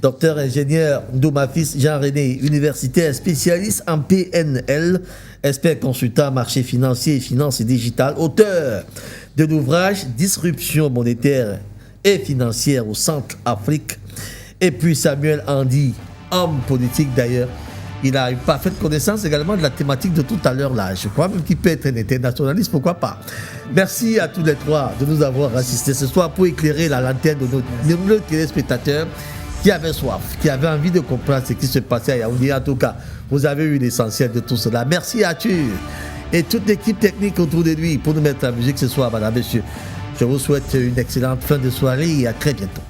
Docteur ingénieur Ndoumafis Jean-René, universitaire spécialiste en PNL, expert consultant marché financier et finances digitales, auteur de l'ouvrage Disruption monétaire et financière au Centre Afrique. Et puis Samuel Andy, homme politique d'ailleurs. Il a une parfaite connaissance également de la thématique de tout à l'heure là. Je crois même qu'il peut être un internationaliste, pourquoi pas. Merci à tous les trois de nous avoir assistés ce soir pour éclairer la lanterne de nos téléspectateurs qui avaient soif, qui avaient envie de comprendre ce qui se passait à Yaoundé. En tout cas, vous avez eu l'essentiel de tout cela. Merci à Arthur et toute l'équipe technique autour de lui pour nous mettre la musique ce soir, madame, messieurs. Je vous souhaite une excellente fin de soirée et à très bientôt.